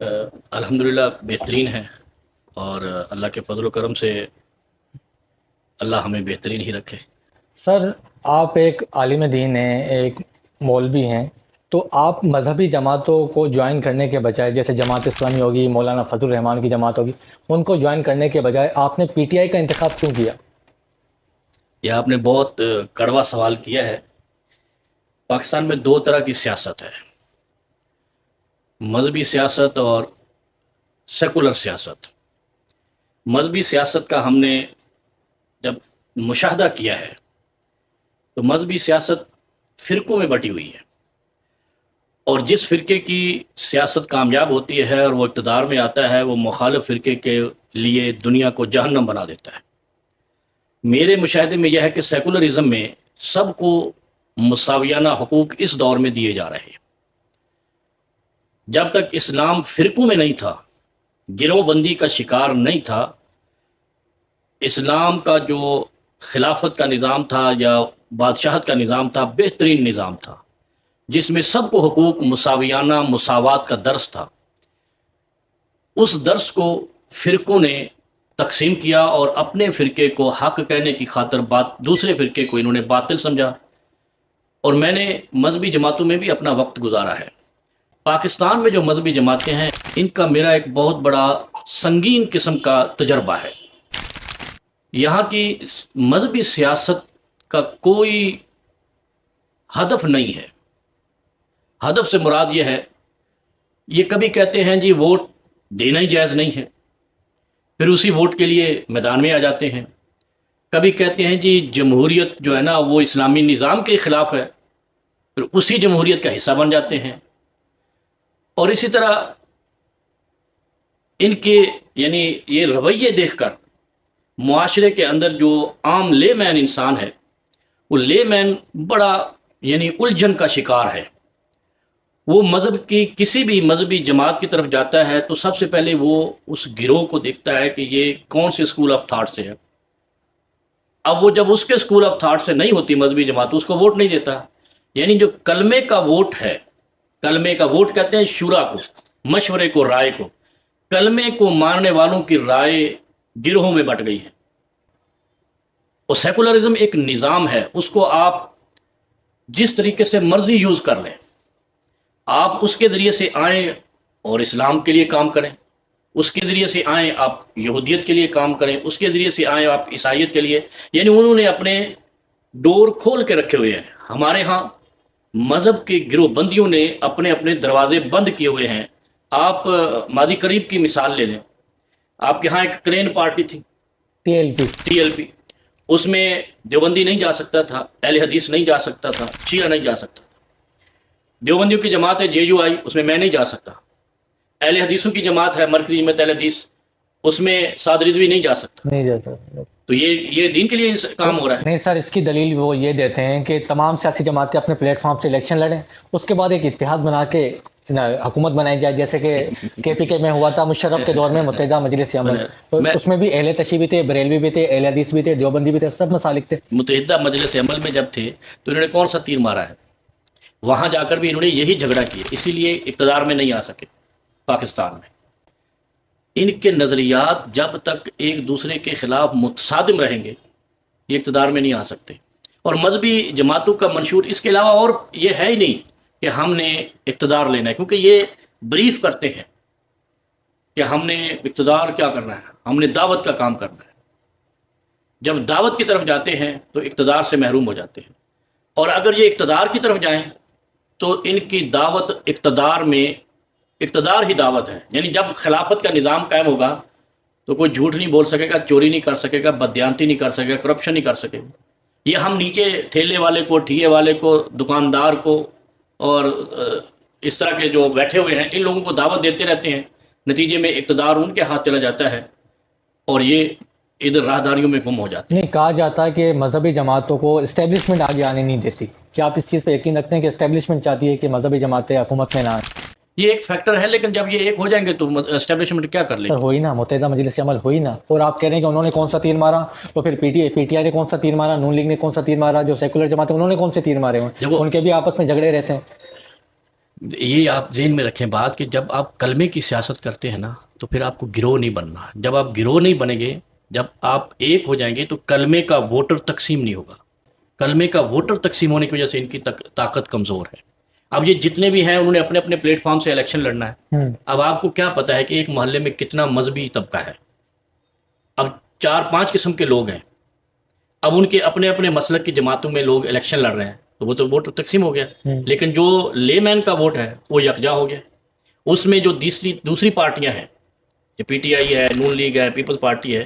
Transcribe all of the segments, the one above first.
الحمدللہ بہترین ہے، اور اللہ کے فضل و کرم سے اللہ ہمیں بہترین ہی رکھے۔ سر آپ ایک عالم دین ہیں، ایک مولوی ہیں، تو آپ مذہبی جماعتوں کو جوائن کرنے کے بجائے، جیسے جماعت اسلامی ہوگی، مولانا فضل الرحمان کی جماعت ہوگی، ان کو جوائن کرنے کے بجائے آپ نے پی ٹی آئی کا انتخاب کیوں کیا؟ یہ آپ نے بہت کڑوا سوال کیا ہے۔ پاکستان میں دو طرح کی سیاست ہے، مذہبی سیاست اور سیکولر سیاست۔ مذہبی سیاست کا ہم نے جب مشاہدہ کیا ہے تو مذہبی سیاست فرقوں میں بٹی ہوئی ہے، اور جس فرقے کی سیاست کامیاب ہوتی ہے اور وہ اقتدار میں آتا ہے، وہ مخالف فرقے کے لیے دنیا کو جہنم بنا دیتا ہے۔ میرے مشاہدے میں یہ ہے کہ سیکولرزم میں سب کو مساویانہ حقوق اس دور میں دیے جا رہے ہیں۔ جب تک اسلام فرقوں میں نہیں تھا، گروہ بندی کا شکار نہیں تھا، اسلام کا جو خلافت کا نظام تھا یا بادشاہت کا نظام تھا، بہترین نظام تھا جس میں سب کو حقوق مساویانہ مساوات کا درس تھا۔ اس درس کو فرقوں نے تقسیم کیا اور اپنے فرقے کو حق کہنے کی خاطر دوسرے فرقے کو انہوں نے باطل سمجھا، اور میں نے مذہبی جماعتوں میں بھی اپنا وقت گزارا ہے۔ پاکستان میں جو مذہبی جماعتیں ہیں، ان کا میرا ایک بہت بڑا سنگین قسم کا تجربہ ہے۔ یہاں کی مذہبی سیاست کا کوئی ہدف نہیں ہے۔ ہدف سے مراد یہ ہے، یہ کبھی کہتے ہیں جی ووٹ دینا ہی جائز نہیں ہے، پھر اسی ووٹ کے لیے میدان میں آ جاتے ہیں۔ کبھی کہتے ہیں جی جمہوریت جو ہے نا وہ اسلامی نظام کے خلاف ہے، پھر اسی جمہوریت کا حصہ بن جاتے ہیں۔ اور اسی طرح ان کے یعنی یہ رویے دیکھ کر معاشرے کے اندر جو عام لے مین انسان ہے، وہ لے مین بڑا یعنی الجھن کا شکار ہے۔ وہ مذہب کی کسی بھی مذہبی جماعت کی طرف جاتا ہے تو سب سے پہلے وہ اس گروہ کو دیکھتا ہے کہ یہ کون سے اسکول آف تھاٹ سے ہے۔ اب وہ جب اس کے اسکول آف تھاٹ سے نہیں ہوتی مذہبی جماعت، اس کو ووٹ نہیں دیتا۔ یعنی جو کلمے کا ووٹ ہے، کلمے کا ووٹ کہتے ہیں شورا کو، مشورے کو، رائے کو۔ کلمے کو ماننے والوں کی رائے گروہوں میں بٹ گئی ہے۔ اور سیکولرزم ایک نظام ہے، اس کو آپ جس طریقے سے مرضی یوز کر لیں، آپ اس کے ذریعے سے آئیں اور اسلام کے لیے کام کریں، اس کے ذریعے سے آئیں آپ یہودیت کے لیے کام کریں، اس کے ذریعے سے آئیں آپ عیسائیت کے لیے۔ یعنی انہوں نے اپنے ڈور کھول کے رکھے ہوئے ہیں۔ ہمارے ہاں مذہب کے گروہ بندیوں نے اپنے اپنے دروازے بند کیے ہوئے ہیں۔ آپ ماضی قریب کی مثال لے لیں، آپ کے ہاں ایک کرین پارٹی تھی، ٹی ایل پی، اس میں دیوبندی نہیں جا سکتا تھا، اہل حدیث نہیں جا سکتا تھا، شیعہ نہیں جا سکتا تھا۔ دیوبندیوں کی جماعت ہے جے یو آئی، اس میں نہیں جا سکتا۔ اہل حدیثوں کی جماعت ہے مرکزی جماعت اہل حدیث، اس میں سعد رضوی نہیں جا سکتا۔ نہیں جا سکتا۔ تو یہ دین کے لیے کام ہو رہا ہے۔ نہیں سر، اس کی دلیل وہ یہ دیتے ہیں کہ تمام سیاسی جماعتیں اپنے پلیٹ فارم سے الیکشن لڑیں، اس کے بعد ایک اتحاد بنا کے حکومت بنائی جائے، جیسے کہ کے پی کے میں ہوا تھا مشرف کے دور میں متحدہ مجلس عمل، تو اس میں بھی اہل تشیع بھی تھے، بریلوی بھی تھے، اہل حدیث بھی تھے، دیوبندی بھی تھے، سب مسالک تھے۔ متحدہ مجلس عمل میں جب تھے تو انہوں نے کون سا تیر مارا ہے؟ وہاں جا کر بھی انہوں نے یہی جھگڑا کیا، اسی لیے اقتدار میں نہیں آ سکے پاکستان میں۔ ان کے نظریات جب تک ایک دوسرے کے خلاف متصادم رہیں گے، یہ اقتدار میں نہیں آ سکتے۔ اور مذہبی جماعتوں کا منشور اس کے علاوہ اور یہ ہے ہی نہیں کہ ہم نے اقتدار لینا ہے، کیونکہ یہ بریف کرتے ہیں کہ ہم نے اقتدار کیا کرنا ہے، ہم نے دعوت کا کام کرنا ہے۔ جب دعوت کی طرف جاتے ہیں تو اقتدار سے محروم ہو جاتے ہیں، اور اگر یہ اقتدار کی طرف جائیں تو ان کی دعوت اقتدار میں، اقتدار ہی دعوت ہے۔ یعنی جب خلافت کا نظام قائم ہوگا تو کوئی جھوٹ نہیں بول سکے گا، چوری نہیں کر سکے گا، بددیانتی نہیں کر سکے گا، کرپشن نہیں کر سکے گا۔ یہ ہم نیچے ٹھیلے والے کو، ٹھیے والے کو، دکاندار کو اور اس طرح کے جو بیٹھے ہوئے ہیں، ان لوگوں کو دعوت دیتے رہتے ہیں، نتیجے میں اقتدار ان کے ہاتھ چلا جاتا ہے اور یہ ادھر راہداریوں میں گم ہو جاتے ہیں۔ نہیں، کہا جاتا ہے کہ مذہبی جماعتوں کو اسٹیبلشمنٹ آگے آنے نہیں دیتی، کیا آپ اس چیز پہ یقین رکھتے ہیں کہ اسٹیبلشمنٹ چاہتی ہے کہ مذہبی جماعتیں حکومت میں نہ آئیں؟ یہ ایک فیکٹر ہے، لیکن جب یہ ایک ہو جائیں گے تو اسٹیبلشمنٹ کیا کر لیں سر گے؟ ہوئی نا، متحدہ مجلس عمل ہوئی نا، اور آپ کہہ رہے ہیں کہ انہوں نے کون سا تیر مارا، تو پھر پی ٹی آئی نے کون سا تیر مارا، نون لیگ نے کون سا تیر مارا، جو سیکولر جماعت ہے انہوں نے کون سے تیر مارے ہوئے، دیکھو، ان کے بھی آپس میں جھگڑے رہتے ہیں۔ یہ آپ ذہن میں رکھیں بات کہ جب آپ کلمے کی سیاست کرتے ہیں نا تو پھر آپ کو گروہ نہیں بننا. جب آپ گروہ نہیں بنیں گے، جب آپ ایک ہو جائیں گے تو کلمے کا ووٹر تقسیم نہیں ہوگا. کلمے کا ووٹر تقسیم ہونے کی وجہ سے ان کی طاقت کمزور ہے. اب یہ جتنے بھی ہیں انہوں نے اپنے اپنے پلیٹ فارم سے الیکشن لڑنا ہے. اب آپ کو کیا پتہ ہے کہ ایک محلے میں کتنا مذہبی طبقہ ہے. اب 4-5 قسم کے لوگ ہیں. اب ان کے اپنے اپنے مسلک کی جماعتوں میں لوگ الیکشن لڑ رہے ہیں تو وہ تو ووٹ تقسیم ہو گیا. لیکن جو لے مین کا ووٹ ہے وہ یکجا ہو گیا. اس میں جو دوسری پارٹیاں ہیں، جو پی ٹی آئی ہے، نون لیگ ہے، پیپلز پارٹی ہے،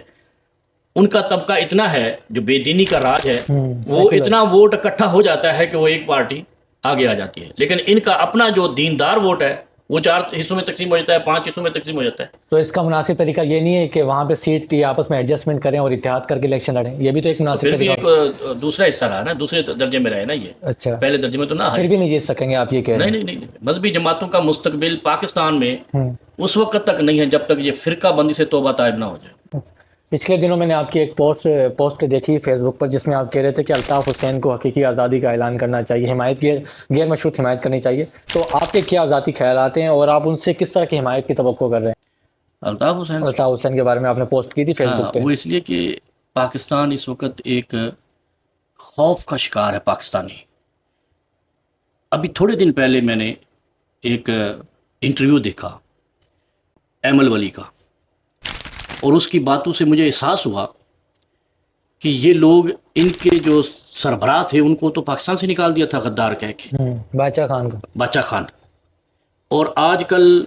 ان کا طبقہ اتنا ہے جو بے دینی کا راج ہے، وہ اتنا ووٹ اکٹھا ہو جاتا ہے کہ وہ ایک پارٹی آگے آ جاتی ہے. لیکن ان کا اپنا جو دیندار ووٹ ہے وہ 4 حصوں میں تقسیم ہو جاتا ہے، 5 حصوں میں تقسیم ہو جاتا ہے. تو اس کا مناسب طریقہ یہ نہیں ہے کہ وہاں پہ سیٹ کی آپس میں ایڈجسٹمنٹ کریں اور اتحاد کر کے الیکشن لڑیں؟ یہ بھی تو ایک تو مناسب پھر بھی طریقہ ایک دوسرا حصہ رہا نا، دوسرے درجے میں رہے نا. یہ اچھا، پہلے درجے میں تو نہ پھر آئے. بھی نہیں جیت سکیں گے آپ یہ کہہ رہے نہیں ہیں؟ نہیں نہیں، مذہبی جماعتوں کا مستقبل پاکستان میں ہوں. اس وقت تک نہیں ہے جب تک یہ فرقہ بندی سے توبہ طائب نہ ہو جائے. پچھلے دنوں میں نے آپ کی ایک پوسٹ دیکھی فیس بک پر جس میں آپ کہہ رہے تھے کہ الطاف حسین کو حقیقی آزادی کا اعلان کرنا چاہیے، حمایت کی غیر مشروط حمایت کرنی چاہیے. تو آپ کے کیا ذاتی خیالات ہیں اور آپ ان سے کس طرح کی حمایت کی توقع کر رہے ہیں؟ الطاف حسین سے الطاف حسین کے بارے میں آپ نے پوسٹ کی تھی فیس بک پہ. وہ اس لیے کہ پاکستان اس وقت ایک خوف کا شکار ہے. پاکستانی ابھی تھوڑے دن پہلے میں نے ایک انٹرویو دیکھا ایمل ولی کا، اور اس کی باتوں سے مجھے احساس ہوا کہ یہ لوگ، ان کے جو سربراہ تھے ان کو تو پاکستان سے نکال دیا تھا غدار کہہ کے، باچا خان کا. باچا خان. اور آج کل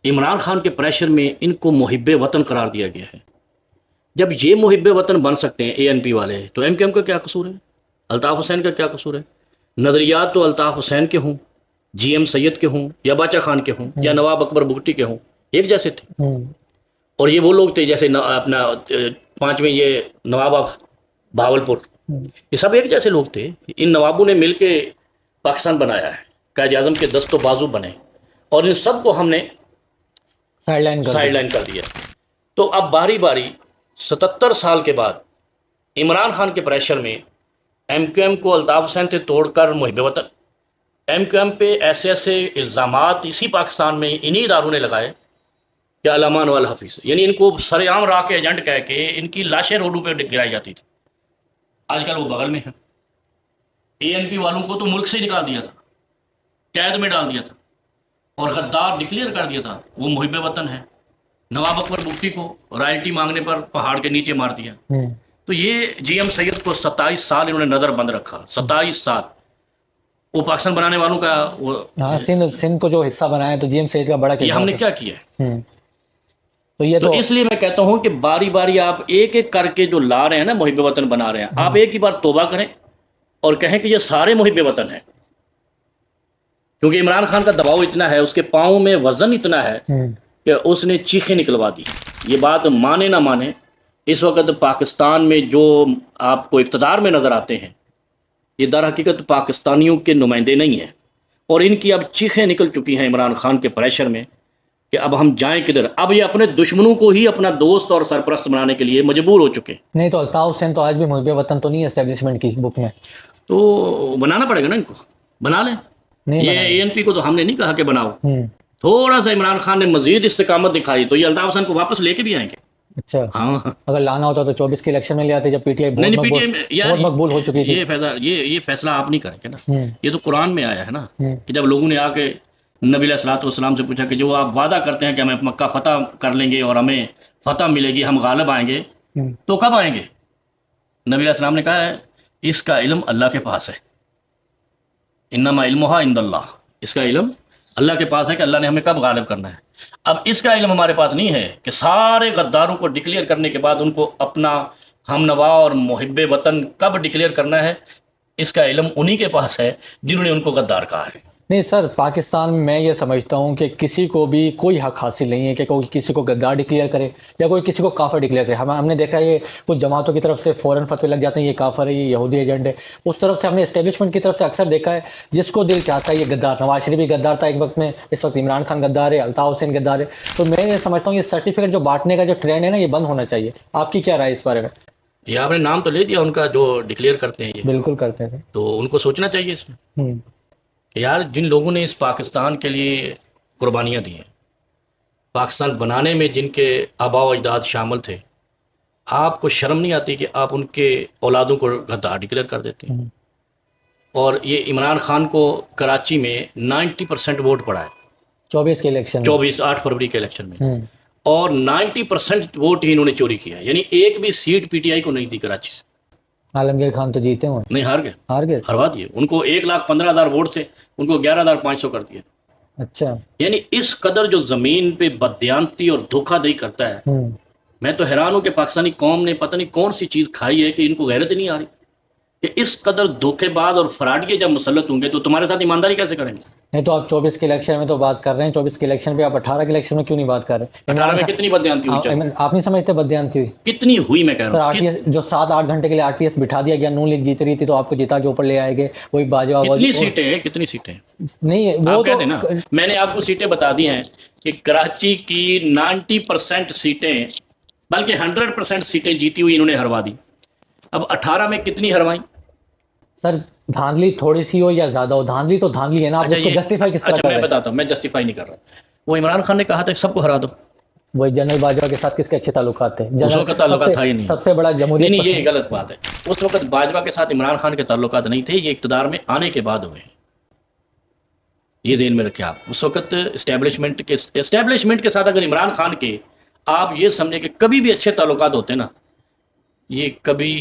عمران خان کے پریشر میں ان کو محب وطن قرار دیا گیا ہے. جب یہ محب وطن بن سکتے ہیں اے این پی والے، تو ایم کیو ایم کا کیا قصور ہے؟ الطاف حسین کا کیا قصور ہے؟ نظریات تو الطاف حسین کے ہوں، جی ایم سید کے ہوں، یا باچا خان کے ہوں، یا نواب اکبر بگٹی کے ہوں، ایک جیسے تھے. اور یہ وہ لوگ تھے جیسے اپنا 5ویں یہ نواب آف بہاولپور، یہ سب ایک جیسے لوگ تھے. ان نوابوں نے مل کے پاکستان بنایا ہے، قائد اعظم کے دست و بازو بنے، اور ان سب کو ہم نے سائڈ لائن کر دیا. تو اب باری باری 77 سال کے بعد عمران خان کے پریشر میں ایم کیو ایم کو الطاف حسین سے توڑ کر محب وطن، ایم کیو ایم پہ ایسے ایسے الزامات اسی پاکستان میں انہی اداروں نے لگائے کہ الامان والحفیظ، یعنی ان کو سر عام راہ کے ایجنٹ کہہ کے ان کی لاشیں روڈوں پہ گرائی جاتی تھی. آج کل وہ بغل میں ہیں. اے این پی والوں کو تو ملک سے نکال دیا تھا، قید میں ڈال دیا تھا، اور غدار ڈکلیئر کر دیا تھا وہ محب وطن ہے. نواب اکبر بگٹی کو رائلٹی مانگنے پر پہاڑ کے نیچے مار دیا. تو یہ جی ایم سید کو 27 سال انہوں نے نظر بند رکھا. 27 سال وہ پاکستان بنانے والوں کا وہ سندھ کو جو حصہ بنایا تو جی ایم سید کا بڑا یہ ہم نے کیا کیا ہے. تو یہ تو اس لیے میں کہتا ہوں کہ باری باری آپ ایک ایک کر کے جو لا رہے ہیں نا، محب وطن بنا رہے ہیں، آپ ایک ہی بار توبہ کریں اور کہیں کہ یہ سارے محب وطن ہیں. کیونکہ عمران خان کا دباؤ اتنا ہے، اس کے پاؤں میں وزن اتنا ہے کہ اس نے چیخیں نکلوا دی. یہ بات مانے نہ مانے، اس وقت پاکستان میں جو آپ کو اقتدار میں نظر آتے ہیں یہ در حقیقت پاکستانیوں کے نمائندے نہیں ہیں. اور ان کی اب چیخیں نکل چکی ہیں عمران خان کے پریشر میں کہ اب ہم جائیں کدھر. اب یہ اپنے دشمنوں کو ہی اپنا دوست اور سرپرست بنانے کے لیے مجبور ہو چکے. نہیں تو الطاف حسین تو آج بھی محب وطن تو نہیں ہے اسٹیبلشمنٹ کی بک میں. تو بنانا پڑے گا نا، ان کو بنا لیں. یہ اے این پی کو تو ہم نے نہیں کہا کہ بناؤ. تھوڑا سا عمران خان نے مزید استقامت دکھائی تو یہ الطاف حسین کو واپس لے کے بھی آئیں گے. اچھا، ہاں، اگر لانا ہوتا تو 24 کے الیکشن میں لے آتے جب پی ٹی آئی بہت مقبول ہو چکی تھی. یہ فیصلہ آپ نہیں کریں گے نا، یہ تو قرآن میں آیا ہے نا کہ جب لوگوں نے آ کے نبی علیہ الصلوۃ والسلام سے پوچھا کہ جو آپ وعدہ کرتے ہیں کہ ہمیں مکہ فتح کر لیں گے اور ہمیں فتح ملے گی، ہم غالب آئیں گے، تو کب آئیں گے؟ نبی علیہ السلام نے کہا ہے اس کا علم اللہ کے پاس ہے. انما علمھا عند اللہ، اس کا علم اللہ کے پاس ہے کہ اللہ نے ہمیں کب غالب کرنا ہے. اب اس کا علم ہمارے پاس نہیں ہے کہ سارے غداروں کو ڈکلیئر کرنے کے بعد ان کو اپنا ہم نوا اور محب وطن کب ڈکلیئر کرنا ہے. اس کا علم انہی کے پاس ہے جنہوں نے ان کو غدار کہا ہے. نہیں سر، پاکستان میں یہ سمجھتا ہوں کہ کسی کو بھی کوئی حق حاصل نہیں ہے کہ کوئی کسی کو غدار ڈکلیئر کرے یا کوئی کسی کو کافر ڈکلیئر کرے. ہم نے دیکھا ہے کچھ جماعتوں کی طرف سے فوراً فتوے لگ جاتے ہیں یہ کافر ہے، یہ یہودی ایجنٹ ہے. اس طرف سے ہم نے اسٹیبلشمنٹ کی طرف سے اکثر دیکھا ہے جس کو دل چاہتا ہے یہ غدار. نواز شریف بھی غدار تھا ایک وقت میں، اس وقت عمران خان غدار ہے، الطاف حسین غدار ہے. تو میں یہ سمجھتا ہوں یہ سرٹیفکیٹ جو بانٹنے کا جو ٹرینڈ ہے نا یہ بند ہونا چاہیے. آپ کی کیا رائے اس بارے میں؟ یہ آپ نے نام تو لے دیا ان کا جو ڈکلیئر کرتے ہیں، یہ بالکل کرتے ہیں تو ان کو سوچنا چاہیے اس میں کہ یار جن لوگوں نے اس پاکستان کے لیے قربانیاں دی ہیں، پاکستان بنانے میں جن کے آباء و اجداد شامل تھے، آپ کو شرم نہیں آتی کہ آپ ان کے اولادوں کو غدار ڈکلیئر کر دیتے ہیں؟ اور یہ عمران خان کو کراچی میں 90% ووٹ پڑا ہے 24 کے الیکشن میں 8 فروری کے الیکشن میں، اور 90% ووٹ ہی انہوں نے چوری کیا ہے، یعنی ایک بھی سیٹ پی ٹی آئی کو نہیں دی کراچی سے۔ عالمگیر خان تو جیتے ہوئے، نہیں، ہار گئے، ہار گئے۔ ہروا دیے ان کو، 1,15,000 ووٹ سے ان کو 11,500 کر دیا۔ اچھا، یعنی اس قدر جو زمین پہ بددیانتی اور دھوکہ دہی کرتا ہے، میں تو حیران ہوں کہ پاکستانی قوم نے پتہ نہیں کون سی چیز کھائی ہے کہ ان کو غیرت ہی نہیں آ رہی کہ اس قدر دھوکے باز اور فراڈیے جب مسلط ہوں گے تو تمہارے ساتھ ایمانداری کیسے کریں گے؟ نہیں تو آپ 24 کے الیکشن میں تو بات کر رہے ہیں، 24 کے الیکشن پہ آپ 18 کے الیکشن میں کیوں نہیں بات کر رہے؟ 18 میں کتنی بددیانتی ہوئی؟ چل آپ نہیں سمجھتے بددیانتی ہوئی؟ کتنی ہوئی میں کہہ سر رہا آر ٹی ہوں، ایس جو 7-8 گھنٹے کے لیے آر ٹی ایس بٹھا دیا گیا، نون لیگ جیت رہی تھی تو آپ کو جتا کے اوپر لے آئے گے، وہی باجوہ کتنی سیٹیں ہیں، کتنی سیٹیں ہیں؟ نہیں وہ آپ تو کہتے ہیں نا، میں نے آپ کو سیٹیں بتا دی ہیں کہ کراچی کی 90% سیٹیں، بلکہ 100% سیٹیں جیتی ہوئی انہوں نے ہروا دی۔ اب 18 میں کتنی ہروائیں؟ سر دھاندلی تھوڑی سی ہو یا زیادہ ہو، دھاندلی تو دھاندلی ہے نا، آپ اس کو جسٹیفائی کس طرح اچھا کر میں رہے ہیں؟ بتاتا ہوں، میں جسٹیفائی نہیں کر رہا۔ وہ عمران خان نے کہا تھا کہ سب کو ہرا دو، وہی جنرل باجوہ کے ساتھ کس کے اچھے تعلقات تھے؟ اس وقت تعلقات تھا ہی نہیں۔ سب سے بڑا جمہوریت نہیں، یہ غلط بات ہے، اس وقت باجوہ کے ساتھ عمران خان کے تعلقات نہیں تھے، یہ اقتدار میں آنے کے بعد ہوئے ہیں، یہ ذہن میں رکھیں آپ۔ اس وقت اسٹیبلشمنٹ کے ساتھ اگر عمران خان کے آپ یہ سمجھیں کہ کبھی بھی اچھے تعلقات ہوتے نا، یہ کبھی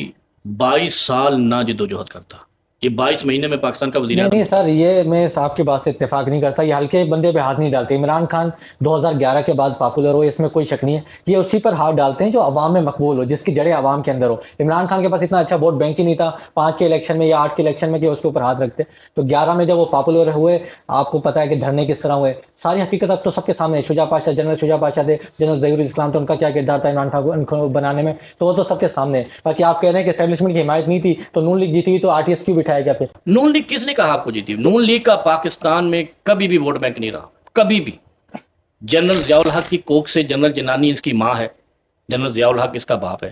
22 سال نہ جدوجہد کرتا، یہ 22 مہینے میں پاکستان کا وزیر اعظم نہیں سر، یہ میں صاحب کی بات سے اتفاق نہیں کرتا، یہ ہلکے بندے پہ ہاتھ نہیں ڈالتے۔ عمران خان 2011 کے بعد پاپولر ہو، اس میں کوئی شک نہیں ہے، یہ اسی پر ہاتھ ڈالتے ہیں جو عوام میں مقبول ہو، جس کی جڑیں عوام کے اندر ہو۔ عمران خان کے پاس اتنا اچھا ووٹ بینک ہی نہیں تھا 5 کے الیکشن میں یا 8 کے الیکشن میں کہ اس کے اوپر ہاتھ رکھتے، تو 11 میں جب وہ پاپولر ہوئے، آپ کو پتا ہے کہ دھرنے کس طرح ہوئے، ساری حقیقت اب تو سب کے سامنے ہے۔ شجاع پاشا، جنرل شجاع پاشا تھے، جنرل ظہیر الاسلام تھے، ان کا کیا کردار تھا عمران خان کو بنانے میں، تو وہ تو سب کے سامنے ہے۔ باقی آپ کہہ رہے ہیں کہ اسٹیبلشمنٹ کی حمایت نہیں تھی تو نون لیگ جیتی ہوئی تو آر ٹی ایس کیوں بٹھایا گیا پھر؟ نون لیگ کس نے کہا آپ کو جیتی؟ نون لیگ کا پاکستان میں کبھی بھی ووٹ بینک نہیں رہا، کبھی بھی۔ جنرل ضیاء الحق کی کوکھ سے جنرل جنانی اس کی ماں ہے، جنرل ضیاء الحق اس کا باپ ہے،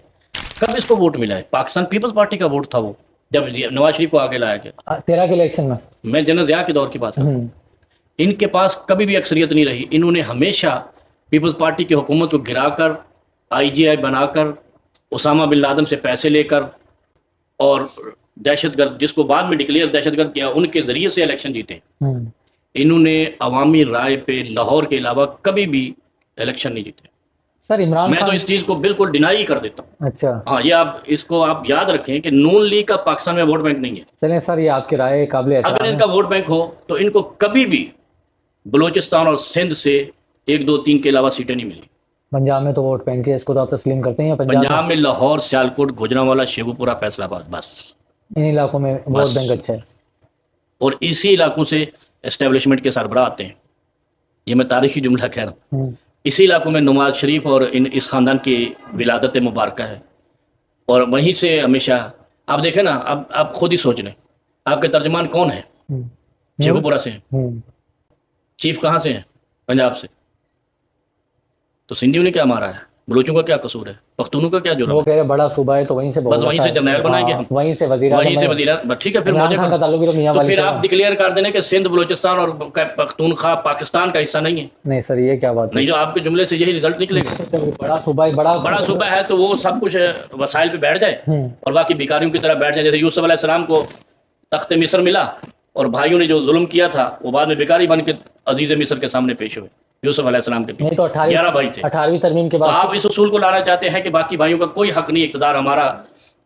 کب اس کو ووٹ ملا ہے؟ پاکستان پیپلز پارٹی کا ووٹ تھا وہ، جب نواز شریف کو آگے لایا گیا۔ 13 کے الیکشن میں جنرل ضیاء کے دور کی بات کر رہا ہوں، ان کے پاس کبھی بھی اکثریت نہیں رہی، انہوں نے ہمیشہ پیپلز پارٹی کی حکومت کو گرا کر، آئی جی آئی بنا کر، اسامہ بن لادن سے پیسے لے کر، اور دہشت گرد جس کو بعد میں ڈکلیئر دہشت گرد کیا، ان کے ذریعے سے الیکشن جیتے۔ انہوں نے عوامی رائے پہ لاہور کے علاوہ کبھی بھی الیکشن نہیں جیتے۔ سر عمران میں تو خان اس چیز کو بالکل ڈینائی کر دیتا ہوں۔ اچھا ہاں، یہ آپ اس کو آپ یاد رکھیں کہ نون لیگ کا پاکستان میں ووٹ بینک نہیں ہے۔ چلیں سر، یہ آپ کی رائے قابل اگر احترام ان ہے۔ کا ووٹ بینک ہو تو ان کو کبھی بھی بلوچستان اور سندھ سے 1 2 3 کے علاوہ سیٹیں نہیں ملی۔ پنجاب میں تو ووٹ بینک ہے، اس کو تو آپ تسلیم کرتے ہیں؟ یا پنجاب میں لاہور، سیالکوٹ، گوجرانوالا، شیخوپورہ، فیصل آباد، بس ان علاقوں میں ووٹ بینک اچھا ہے؟ اور اسی علاقوں سے اسٹیبلشمنٹ کے سربراہ آتے ہیں، یہ میں تاریخی جملہ کہہ رہا ہوں۔ اسی علاقوں میں نواز شریف اور اس خاندان کی ولادت مبارکہ ہے، اور وہیں سے ہمیشہ آپ دیکھیں نا، اب آپ خود ہی سوچ لیں، آپ کے ترجمان کون ہیں؟ شیخوپورہ سے ہیں، چیف کہاں سے ہیں؟ پنجاب سے۔ تو سندھیوں نے کیا مارا ہے؟ بلوچوں کا کیا قصور ہے؟ پختونوں کا کیا جرم وہ ہے؟ کہہ رہے بڑا صوبہ ہے تو وہیں سے بس وہیں سے جرنیل بنائیں گے ہم، وہیں سے وزیر وہیں سے وزیر اعظم، ٹھیک ہے، پھر عمران مجھے خان کا تعلق بھی تو میاں والی پھر سے آپ ڈکلیئر کر دینا کہ سندھ، بلوچستان اور پختونخوا پاکستان کا حصہ نہیں ہے۔ نہیں سر، یہ کیا بات ہے؟ نہیں، جو آپ کے جملے سے یہی رزلٹ نکلے گا۔ بڑا صوبہ ہے، بڑا صوبہ ہے تو وہ سب کچھ وسائل پہ بیٹھ جائے اور باقی بیکاریوں کی طرح بیٹھ جائے، جیسے یوسف علیہ السلام کو تخت مصر ملا اور بھائیوں نے جو ظلم کیا تھا وہ بعد میں بیکاری بن کے عزیز مصر کے سامنے پیش ہوئے، یوسف علیہ السلام کے نہیں تو 11 بھائی تھے۔ 18ویں ترمیم کے تو بعد آپ اس اصول کو لانا چاہتے ہیں کہ باقی بھائیوں کا کوئی حق نہیں، اقتدار ہمارا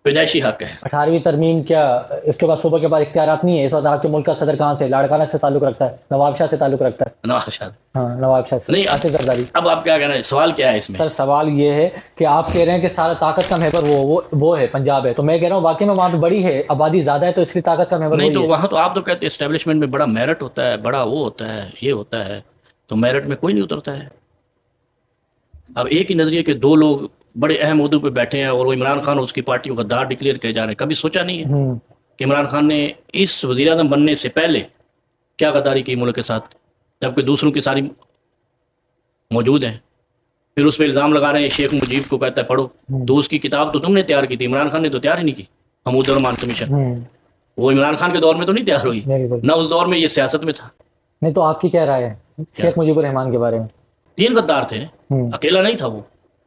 پیدائشی حق ہے۔ 18ویں ترمیم کیا اس کے بعد صوبہ کے بعد اختیارات نہیں ہے؟ اس وقت آپ کے ملک کا صدر کہاں سے؟ لاڑکانہ سے تعلق رکھتا ہے، نواب شاہ سے تعلق رکھتا ہے؟ نواز شاہ ہاں، نواب شاہ سے، نہیں۔ آصف زرداری۔ اب آپ کیا کہنا ہے؟ سوال کیا ہے اس میں؟ سر سوال یہ ہے کہ آپ کہہ رہے ہیں کہ سارا طاقت کا محور وہ ہے پنجاب ہے، تو میں کہہ رہا ہوں واقعی میں وہاں پہ بڑی ہے، آبادی زیادہ ہے، تو اس لیے طاقت کا محور نہیں، تو وہی ہے۔ وہاں تو آپ تو کہتے ہیں اسٹیبلشمنٹ میں بڑا میرٹ ہوتا ہے، بڑا وہ ہوتا ہے، یہ ہوتا ہے، تو میرٹ میں کوئی نہیں اترتا ہے۔ اب ایک ہی نظریے کے دو لوگ بڑے اہم عہدوں پہ بیٹھے ہیں اور وہ عمران خان اور اس کی پارٹی کو غدار ڈکلیئر کیے جا رہے ہیں۔ کبھی سوچا نہیں ہے کہ عمران خان نے اس وزیر اعظم بننے سے پہلے کیا غداری کی ملک کے ساتھ، جبکہ دوسروں کی ساری موجود ہیں؟ پھر اس پہ الزام لگا رہے ہیں شیخ مجیب کو، کہتا ہے پڑھو، تو اس کی کتاب تو تم نے تیار کی تھی، عمران خان نے تو تیار ہی نہیں کی، حمود الرحمان کمیشن۔ وہ عمران خان کے دور میں تو نہیں تیار ہوئی، بالکل نہ اس دور میں یہ سیاست میں تھا۔ نہیں تو آپ کی کیا رائے ہے شیخ مجیب الرحمان کے بارے میں؟ 3 غدار تھے، ہوں، اکیلا نہیں تھا وہ،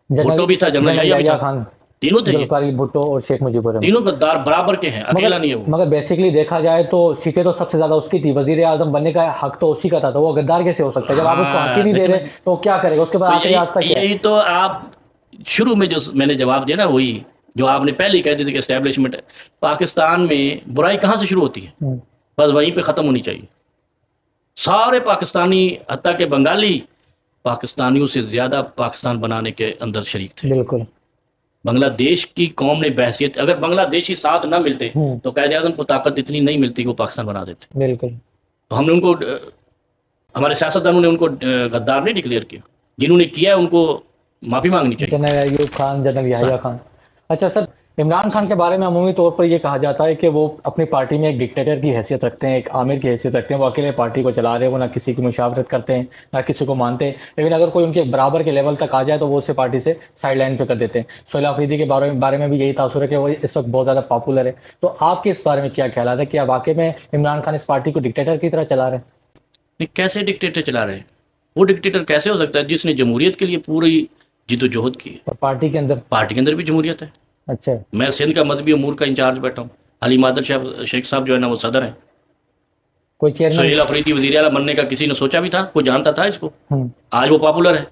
جنرل بھٹو بھی تھا، جنرل یحییٰ بھی یحییٰ تھا، خان، تینوں تھے یہ، ذوالفقار بھٹو اور شیخ مجیب الرحمان۔ تینوں غدار برابر کے ہیں، اکیلا نہیں ہے وہ۔ مگر بیسکلی دیکھا جائے تو سیٹیں تو سب سے زیادہ اس کی تھی، وزیر اعظم بننے کا حق تو اسی کا تھا، تو وہ غدار کیسے ہو سکتا ہے؟ جب آپ اس کو حق ہی نہیں دے رہے تو وہ کیا کرے گا؟ اس کے بعد آخری راستہ کیا ہے؟ یہی تو آپ شروع میں جو میں نے جواب دیا نا، وہی جو آپ نے پہلے ہی کہہ دی تھی کہ اسٹیبلشمنٹ پاکستان میں برائی کہاں سے شروع ہوتی ہے؟ بس وہیں پہ ختم ہونی چاہیے۔ سارے پاکستانی حتیٰ کہ بنگالی پاکستانیوں سے زیادہ پاکستان بنانے کے اندر شریک تھے۔ بالکل بنگلہ دیش کی قوم نے بحثیت، اگر بنگلہ دیشی ساتھ نہ ملتے تو قائد اعظم کو طاقت اتنی نہیں ملتی کہ وہ پاکستان بنا دیتے۔ بالکل تو ہم نے ان کو، ہمارے سیاستدانوں نے ان کو غدار نہیں ڈکلیئر کیا، جنہوں نے کیا ہے ان کو معافی مانگنی چاہیے۔ General Ayub Khan, general Yahya Khan. اچھا سر، عمران خان کے بارے میں عمومی طور پر یہ کہا جاتا ہے کہ وہ اپنی پارٹی میں ایک ڈکٹیٹر کی حیثیت رکھتے ہیں، ایک آمر کی حیثیت رکھتے ہیں، وہ اکیلے پارٹی کو چلا رہے ہیں، وہ نہ کسی کی مشاورت کرتے ہیں نہ کسی کو مانتے ہیں، لیکن اگر کوئی ان کے برابر کے لیول تک آ جائے تو وہ اسے پارٹی سے سائڈ لائن پہ کر دیتے ہیں۔ سہیل آفریدی کے بارے میں بھی یہی تاثر ہے کہ وہ اس وقت بہت زیادہ پاپولر ہے، تو آپ کے اس بارے میں کیا خیالات ہے؟ کیا واقعی میں عمران خان اس پارٹی کو ڈکٹیٹر کی طرح چلا رہے ہیں؟ نہیں، کیسے ڈکٹیٹر چلا رہے ہیں؟ وہ ڈکٹیٹر کیسے ہو سکتا ہے جس نے جمہوریت کے لیے پوری جد و جہد کی ہے؟ اور پارٹی کے اندر؟ پارٹی کے اندر بھی جمہوریت ہے۔ اچھا، میں سندھ کا مذہبی امور کا انچارج بیٹھا ہوں، حلیم عادل شیخ صاحب جو ہے نا وہ صدر ہیں۔ کوئی چیئرمین؟ سہیل آفریدی وزیر اعلیٰ بننے کا کسی نے سوچا بھی تھا؟ کوئی جانتا تھا اس کو؟ ہوں، آج وہ پاپولر ہے،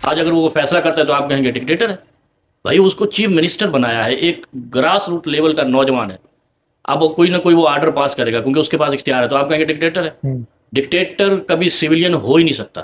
آج اگر وہ فیصلہ کرتا ہے تو آپ کہیں گے ڈکٹیٹر ہے۔ بھائی اس کو چیف منسٹر بنایا ہے، ایک گراس روٹ لیول کا نوجوان ہے، اب وہ کوئی نہ کوئی وہ آرڈر پاس کرے گا کیونکہ اس کے پاس اختیار ہے، تو آپ کہیں گے ڈکٹیٹر ہے۔ ہوں، ڈکٹیٹر کبھی سویلین ہو ہی نہیں سکتا۔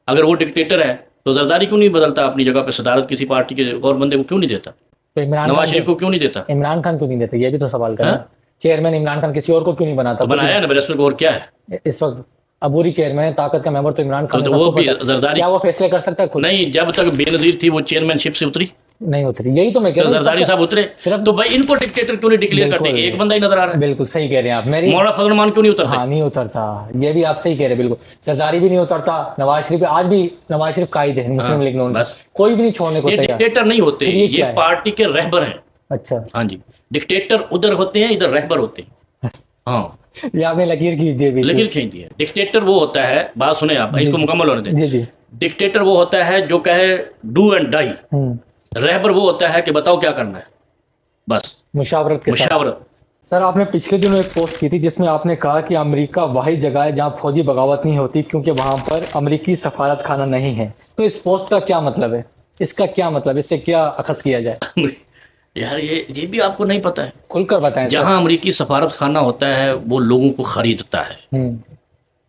اگر وہ ڈکٹیٹر ہے تو زرداری کیوں نہیں بدلتا اپنی جگہ پہ صدارت کسی پارٹی کے اور بندے کو کیوں نہیں دیتا؟ تو عمران نواز خان شریف کو کیوں نہیں دیتا؟ عمران خان کیوں نہیں دیتے؟ یہ بھی تو سوال کرنا ہاں؟ چیئرمین عمران خان کسی اور کو کیوں نہیں بناتا؟ تو بنایا ہے نا، برسمل کو، اور کیا ہے؟ اس وقت عبوری چیئرمین ہے، طاقت کا ممبر تو عمران خان ہے، تو سب وہ کو بھی پتہ ہے۔ زرداری کیا وہ فیصلے کر سکتا ہے خود؟ نہیں، جب تک بے نظیر تھی وہ چیئرمین شپ سے اتری نہیں اتری، یہی تو میں کہہ تو رہا ہوں۔ زرداری صاحب اترے، صرف تو بھائی ان کو ڈکٹیٹر کیوں نہیں ڈکلیئر کرتے؟ بالکل، ایک بندہ ہی نظر آ رہا ہے، بالکل صحیح کہہ رہے ہیں آپ، میری مولانا فضل الرحمان کیوں نہیں اترتے؟ ہاں نہیں اترتا، یہ بھی آپ صحیح کہہ رہے ہیں، بالکل زرداری بھی نہیں اترتا، نواز شریف آج بھی نواز شریف قائد ہے مسلم لیگ نون، بس کوئی بھی نہیں چھوڑنے کو یہ تیار۔ ڈکٹیٹر نہیں ہوتے، پھر یہ کیا یہ ہے؟ پارٹی کے رہبر ہیں۔ اچھا، ہاں جی، ڈکٹیٹر ادھر ہوتے ہیں، ادھر رہبر ہوتے ہیں۔ ہاں، یہ آپ نے لکیر کھینچ دی ابھی۔ لکیر کھینچ دی ہے۔ ڈکٹیٹر وہ ہوتا ہے، بات سنیں آپ، اس کو مکمل ہونے دیں۔ جی جی، ڈکٹیٹر وہ ہوتا ہے جو کہے ڈو اینڈ ڈائی، ہوں، رہبر وہ ہوتا ہے کہ بتاؤ کیا کرنا ہے، بس مشاورت کے ساتھ۔ مشاورت۔ سر آپ نے پچھلے دنوں ایک پوسٹ کی تھی جس میں آپ نے کہا کہ امریکہ واحد جگہ ہے جہاں فوجی بغاوت نہیں ہوتی کیونکہ وہاں پر امریکی سفارت خانہ نہیں ہے، تو اس پوسٹ کا کیا مطلب ہے؟ اس کا کیا مطلب، اس سے کیا اخذ کیا جائے؟ یار یہ بھی آپ کو نہیں پتا ہے؟ کھل کر بتائیں سر۔ جہاں امریکی سفارت خانہ ہوتا ہے وہ لوگوں کو خریدتا ہے، ہوں،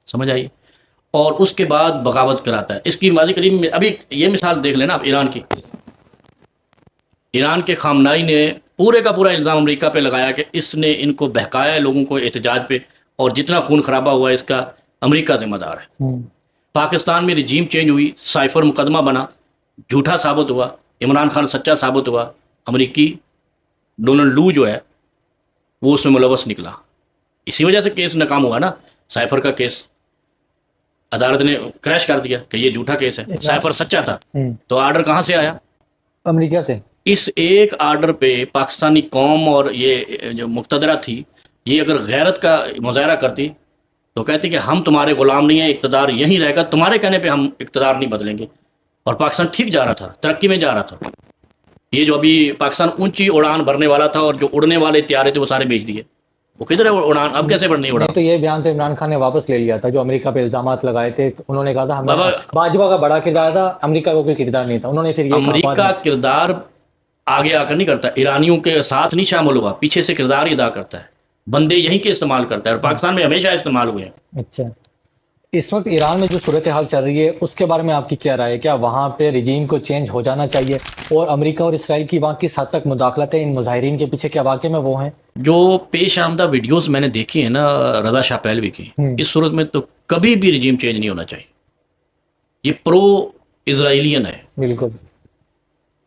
سمجھ آئیے، اور اس کے بعد بغاوت کراتا ہے۔ اس کی ماضی قریب میں ابھی یہ مثال دیکھ لینا آپ، ایران کی۔ ایران کے خامنائی نے پورے کا پورا الزام امریکہ پہ لگایا کہ اس نے ان کو بہکایا ہے، لوگوں کو احتجاج پہ، اور جتنا خون خرابہ ہوا اس کا امریکہ ذمہ دار ہے۔ ہوں، پاکستان میں رجیم چینج ہوئی، سائفر مقدمہ بنا، جھوٹا ثابت ہوا، عمران خان سچا ثابت ہوا، امریکی ڈونلڈ لو جو ہے وہ اس میں ملوث نکلا، اسی وجہ سے کیس ناکام ہوا نا، سائفر کا کیس عدالت نے کریش کر دیا کہ یہ جھوٹا کیس ہے، سائفر سچا تھا۔ ہوں، تو آرڈر کہاں سے آیا؟ امریکہ سے۔ اس ایک آرڈر پہ پاکستانی قوم اور یہ جو مقتدرہ تھی، یہ اگر غیرت کا مظاہرہ کرتی تو کہتی کہ ہم تمہارے غلام نہیں ہیں، اقتدار یہیں رہے گا، تمہارے کہنے پہ ہم اقتدار نہیں بدلیں گے، اور پاکستان ٹھیک جا رہا تھا، ترقی میں جا رہا تھا۔ یہ جو ابھی پاکستان اونچی اڑان بھرنے والا تھا اور جو اڑنے والے طیارے تھے وہ سارے بیچ دیے، وہ کدھر ہے اڑان؟ اب کیسے بڑھنی اڑان؟ نہیں تو یہ بیان تو عمران خان نے واپس لے لیا تھا جو امریکہ پہ الزامات لگائے تھے، انہوں نے کہا تھا بابا، باجوہ کا بڑا کردار تھا، امریکہ کو کوئی کردار نہیں تھا، انہوں نے پھر یہ کہا بعد امریکہ میں۔ کردار آگے آ کر نہیں کرتا، ایرانیوں کے ساتھ نہیں شامل ہوا، پیچھے سے کردار ہی ادا کرتا ہے، بندے یہیں کے استعمال کرتا ہے، اور پاکستان میں ہمیشہ استعمال ہوئے ہیں۔ اچھا، اس وقت ایران میں جو صورتحال چل رہی ہے اس کے بارے میں آپ کی کیا رائے ہے؟ کیا وہاں پہ رجیم کو چینج ہو جانا چاہیے؟ اور امریکہ اور اسرائیل کی وہاں کس حد تک مداخلت ہے ان مظاہرین کے پیچھے؟ کیا واقعی میں وہ ہیں؟ جو پیش آمدہ ویڈیوز میں نے دیکھی ہیں نا رضا شاہ پہلوی کی، ہوں، اس صورت میں تو کبھی بھی رجیم چینج نہیں ہونا چاہیے، یہ پرو اسرائیلین ہے۔ بالکل،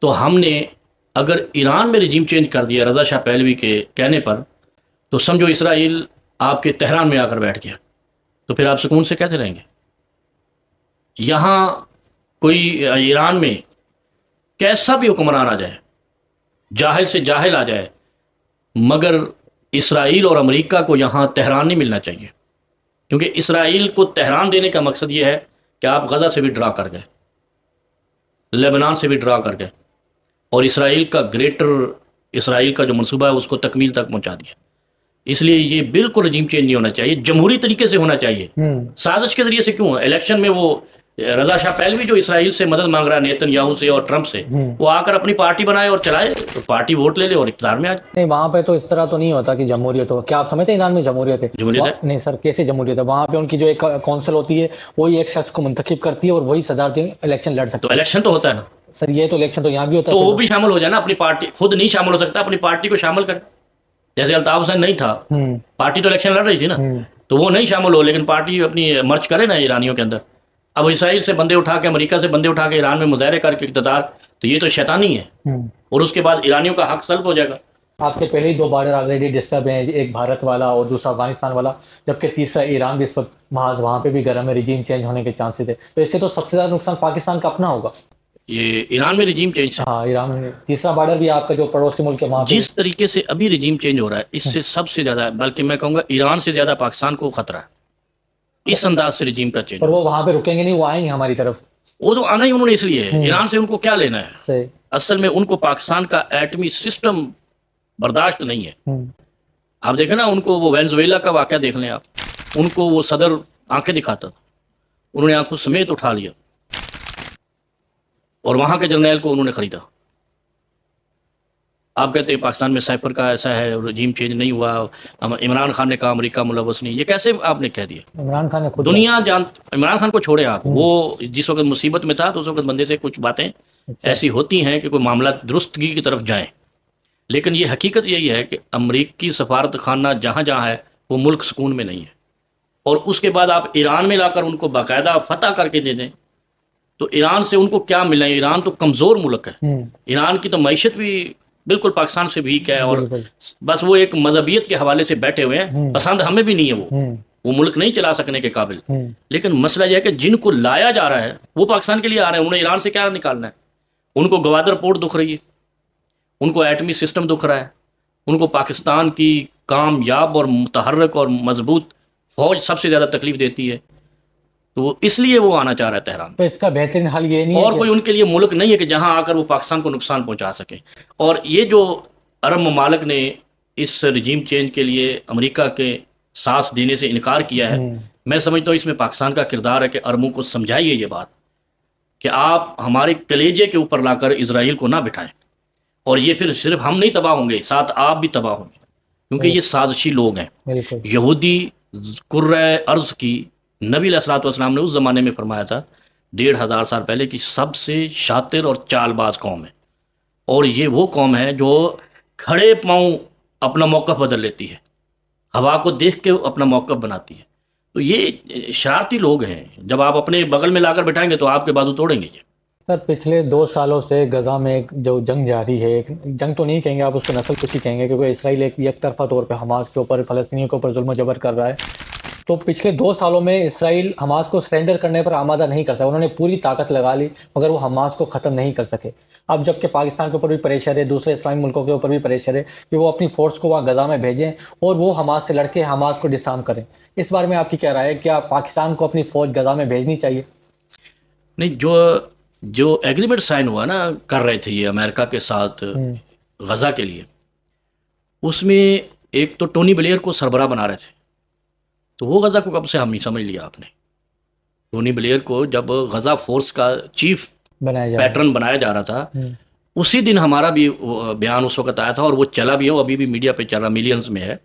تو ہم نے اگر ایران میں رجیم چینج کر دیا رضا شاہ پہلوی کے کہنے پر، تو سمجھو اسرائیل آپ کے تہران میں آ کر بیٹھ گیا، تو پھر آپ سکون سے کیسے رہیں گے؟ یہاں کوئی ایران میں کیسا بھی حکمران آ جائے، جاہل سے جاہل آ جائے، مگر اسرائیل اور امریکہ کو یہاں تہران نہیں ملنا چاہیے، کیونکہ اسرائیل کو تہران دینے کا مقصد یہ ہے کہ آپ غزہ سے بھی ڈرا کر گئے، لبنان سے بھی ڈرا کر گئے، اور اسرائیل کا جو منصوبہ ہے اس کو تکمیل تک پہنچا دیا۔ اس لیے یہ بالکل رجیم چینج نہیں ہونا چاہیے، جمہوری طریقے سے ہونا چاہیے۔ سازش کے ذریعے سے کیوں؟ الیکشن میں وہ رضا شاہ پہلوی جو اسرائیل سے مدد مانگ رہا ہے، نیتن یاہو سے اور ٹرمپ سے، وہ آ کر اپنی پارٹی بنائے اور چلائے، تو پارٹی ووٹ لے لے اور اقتدار میں آ جائے۔ نہیں، وہاں پہ تو اس طرح تو نہیں ہوتا کہ جمہوریت ہو۔ کیا آپ سمجھتے ہیں ایران میں جمہوریت ہے؟ جمہوریت ہے؟ نہیں سر، کیسے جمہوریت ہے؟ وہاں پہ ان کی جو ایک کونسل ہوتی ہے، وہی ایک شخص کو منتخب کرتی ہے اور وہی صدارتی الیکشن لڑ تو سکتا ہے۔ الیکشن تو ہوتا ہے نا، سر یہ تو الیکشن تو یہاں بھی ہوتا تو ہے۔ وہ بھی شامل ہو جائے نا، اپنی پارٹی خود نہیں شامل ہو سکتا، اپنی پارٹی کو شامل کر، جیسے الطاف حسین نہیں تھا، پارٹی تو الیکشن لڑ رہی تھی نا، تو وہ نہیں شامل ہو، لیکن پارٹی اپنی مرچ کرے نا ایرانیوں کے اندر۔ اب اسرائیل سے بندے اٹھا کے، امریکہ سے بندے اٹھا کے ایران میں مظاہرے کر کے اقتدار، تو یہ تو شیطانی ہے، اور اس کے بعد ایرانیوں کا حق سلب ہو جائے گا۔ آپ کے پہلے ہی دو بارڈر آلریڈی ڈسٹرب ہیں، ایک بھارت والا اور دوسرا افغانستان والا، جبکہ تیسرا ایران بھی اس وقت محاذ وہاں پہ بھی گرم ہے، رجیم چینج ہونے کے چانسز ہے، تو اس سے تو سب سے زیادہ نقصان پاکستان کا اپنا ہوگا۔ یہ ایران میں رجیم چینج سے، ہاں ایران میں تیسرا بارڈر بھی آپ کا جو پڑوسی ملک ہے وہاں پہ جس طریقے سے ابھی رجیم چینج ہو رہا ہے، اس سے سب سے زیادہ، بلکہ میں کہوں گا ایران سے زیادہ پاکستان کو خطرہ ہے اس انداز سے رجیم کا چینج۔ پر وہ وہاں پہ رکیں گے نہیں، وہ آئیں گے ہماری طرف۔ وہ تو آنا ہی انہوں نے اس لیے ہے، ایران سے ان کو کیا لینا ہے؟ صحیح۔ اصل میں ان کو پاکستان کا ایٹمی سسٹم برداشت نہیں ہے۔ آپ دیکھیں نا، ان کو وہ وینزویلا کا واقعہ دیکھ لیں آپ، ان کو وہ صدر آنکھیں دکھاتا تھا، انہوں نے آنکھوں سمیت اٹھا لیا، اور وہاں کے جرنیل کو انہوں نے خریدا۔ آپ کہتے ہیں پاکستان میں سائفر کا ایسا ہے، رجیم چینج نہیں ہوا، عمران خان نے کہا امریکہ ملوث نہیں، یہ کیسے آپ نے کہہ دیا؟ عمران خان نے خود دنیا عمران خان کو چھوڑے آپ، وہ جس وقت مصیبت میں تھا تو اس وقت بندے سے کچھ باتیں ایسی ہوتی ہیں کہ کوئی معاملہ درستگی کی طرف جائیں، لیکن یہ حقیقت یہی ہے کہ امریکی سفارت خانہ جہاں جہاں ہے وہ ملک سکون میں نہیں ہے، اور اس کے بعد آپ ایران میں لا کر ان کو باقاعدہ فتح کر کے دے دیں، تو ایران سے ان کو کیا ملنا ہے؟ ایران تو کمزور ملک ہے، ایران کی تو معیشت بھی بالکل پاکستان سے ویک ہے، اور بس وہ ایک مذہبیت کے حوالے سے بیٹھے ہوئے ہیں، پسند ہمیں بھی نہیں ہے، وہ ملک نہیں چلا سکنے کے قابل۔ لیکن مسئلہ یہ ہے کہ جن کو لایا جا رہا ہے وہ پاکستان کے لیے آ رہے ہیں، انہیں ایران سے کیا نکالنا ہے؟ ان کو گوادر پورٹ دکھ رہی ہے، ان کو ایٹمی سسٹم دکھ رہا ہے، ان کو پاکستان کی کامیاب اور متحرک اور مضبوط فوج سب سے زیادہ تکلیف دیتی ہے، تو اس لیے وہ آنا چاہ رہا ہے تہران۔ تو اس کا بہترین حل یہ نہیں ہے اور کہ کوئی ان کے لیے ملک نہیں ہے کہ جہاں آ کر وہ پاکستان کو نقصان پہنچا سکے۔ اور یہ جو عرب ممالک نے اس رجیم چینج کے لیے امریکہ کے ساتھ دینے سے انکار کیا ہے، میں سمجھتا ہوں اس میں پاکستان کا کردار ہے کہ عربوں کو سمجھائیے یہ بات کہ آپ ہمارے کلیجے کے اوپر لا کر اسرائیل کو نہ بٹھائیں، اور یہ پھر صرف ہم نہیں تباہ ہوں گے، ساتھ آپ بھی تباہ ہوں گے، کیونکہ یہ سازشی لوگ ہیں۔ بالکل یہودی کرۂ ارض کی نبی علیہ الصلوۃ والسلام نے اس زمانے میں فرمایا تھا 1500 سال پہلے کی سب سے شاطر اور چال باز قوم ہے، اور یہ وہ قوم ہے جو کھڑے پاؤں اپنا موقف بدل لیتی ہے، ہوا کو دیکھ کے اپنا موقف بناتی ہے۔ تو یہ شرارتی لوگ ہیں، جب آپ اپنے بغل میں لا کر بٹھائیں گے تو آپ کے بازو توڑیں گے۔ سر، پچھلے 2 سالوں سے غزہ میں ایک جو جنگ جاری ہے، ایک جنگ تو نہیں کہیں گے آپ، اس کو نسل کشی کہیں گے، کیونکہ اسرائیل ایک یک طرفہ طور پہ حماس کے اوپر، فلسطینیوں کے اوپر ظلم و جبر کر رہا ہے۔ تو پچھلے 2 سالوں میں اسرائیل حماس کو سرنڈر کرنے پر آمادہ نہیں کر سکا، انہوں نے پوری طاقت لگا لی مگر وہ حماس کو ختم نہیں کر سکے۔ اب جبکہ پاکستان کے اوپر بھی پریشر ہے، دوسرے اسلامی ملکوں کے اوپر بھی پریشر ہے کہ وہ اپنی فورس کو وہاں غزہ میں بھیجیں اور وہ حماس سے لڑ کے حماس کو ڈسارم کریں۔ اس بارے میں آپ کی کیا رائے ہے؟ کیا پاکستان کو اپنی فوج غزہ میں بھیجنی چاہیے؟ نہیں، جو ایگریمنٹ سائن ہوا نا، کر رہے تھے یہ امریکہ کے ساتھ غزہ کے لیے، اس میں ایک تو ٹونی بلیئر کو سربراہ بنا رہے تھے، تو وہ غزہ کو کب سے ہم نہیں سمجھ لیا آپ نے؟ ٹونی بلیئر کو جب غزہ فورس کا چیف پیٹرن بنایا جا رہا تھا، اسی دن ہمارا بھی بیان اس وقت آیا تھا، اور وہ چلا بھی ہے، وہ ابھی بھی میڈیا پہ چل رہا، ملینز میں ہے۔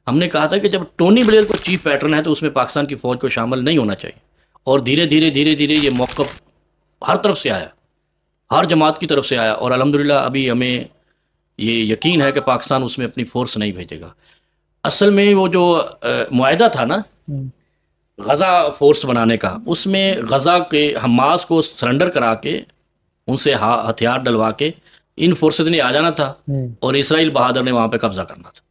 ہم نے کہا تھا کہ جب ٹونی بلیئر کو چیف پیٹرن ہے تو اس میں پاکستان کی فوج کو شامل نہیں ہونا چاہیے، اور دھیرے دھیرے یہ موقف ہر طرف سے آیا، ہر جماعت کی طرف سے آیا، اور الحمدللہ ابھی ہمیں یہ یقین ہے کہ پاکستان اس میں اپنی فورس نہیں بھیجے گا۔ اصل میں وہ جو معاہدہ تھا نا غزہ فورس بنانے کا، اس میں غزہ کے حماس کو سرنڈر کرا کے ان سے ہتھیار ڈلوا کے ان فورسز نے آ جانا تھا، اور اسرائیل بہادر نے وہاں پہ قبضہ کرنا تھا۔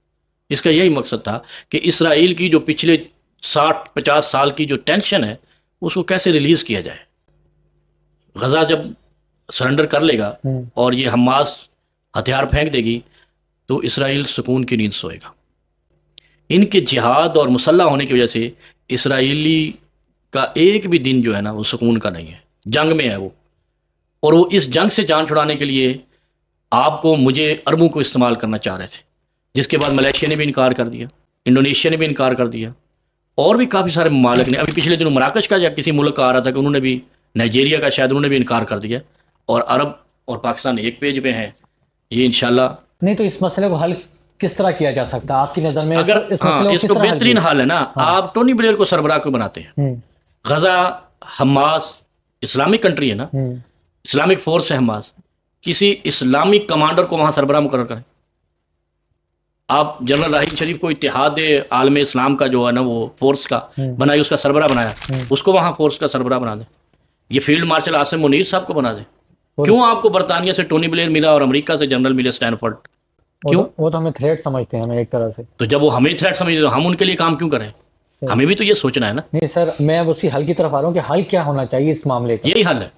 اس کا یہی مقصد تھا کہ اسرائیل کی جو پچھلے 60-50 سال کی جو ٹینشن ہے اس کو کیسے ریلیز کیا جائے۔ غزہ جب سرنڈر کر لے گا اور یہ حماس ہتھیار پھینک دے گی تو اسرائیل سکون کی نیند سوئے گا۔ ان کے جہاد اور مسلح ہونے کی وجہ سے اسرائیلی کا ایک بھی دن جو ہے نا وہ سکون کا نہیں ہے، جنگ میں ہے وہ، اور وہ اس جنگ سے جان چھڑانے کے لیے آپ کو مجھے عربوں کو استعمال کرنا چاہ رہے تھے، جس کے بعد ملیشیا نے بھی انکار کر دیا، انڈونیشیا نے بھی انکار کر دیا، اور بھی کافی سارے ممالک نے، ابھی پچھلے دنوں مراکش کا یا کسی ملک کا آ رہا تھا کہ انہوں نے بھی، نائجیریا کا شاید انہوں نے بھی انکار کر دیا، اور عرب اور پاکستان ایک پیج پہ ہیں۔ یہ انشاءاللہ نہیں تو اس مسئلے کو حل کس طرح کیا جا سکتا ہے آپ کی نظر میں؟ اگر اس ہاں مسئلے کو اس کس کو طرح حل بہترین کیا؟ حال ہے نا، آپ ٹونی بلیئر کو سربراہ کو بناتے ہیں، ہوں غزہ حماس اسلامک کنٹری ہے نا، ہوں اسلامک فورس ہے حماس، کسی اسلامک کمانڈر کو وہاں سربراہ مقرر کریں۔ آپ جنرل راحیل شریف کو اتحاد عالم اسلام کا جو ہے نا وہ فورس کا بنائی، اس کا سربراہ بنایا، اس کو وہاں فورس کا سربراہ بنا دیں۔ یہ فیلڈ مارشل عاصم منیر صاحب کو بنا دیں۔ کیوں آپ کو برطانیہ سے ٹونی بلیئر ملا اور امریکہ سے جنرل ملے اسٹینفورڈ؟ کیوں؟ وہ تو ہمیں تھریٹ سمجھتے ہیں ہمیں ایک طرح سے۔ تو جب وہ ہمیں تھریٹ سمجھتے تو ہم ان کے لیے کام کیوں کریں؟ ہمیں بھی تو یہ سوچنا ہے نا۔ نہیں سر، میں اب اسی حل کی طرف آ رہا ہوں کہ حل کیا ہونا چاہیے اس معاملے کا۔ یہی حل ہے،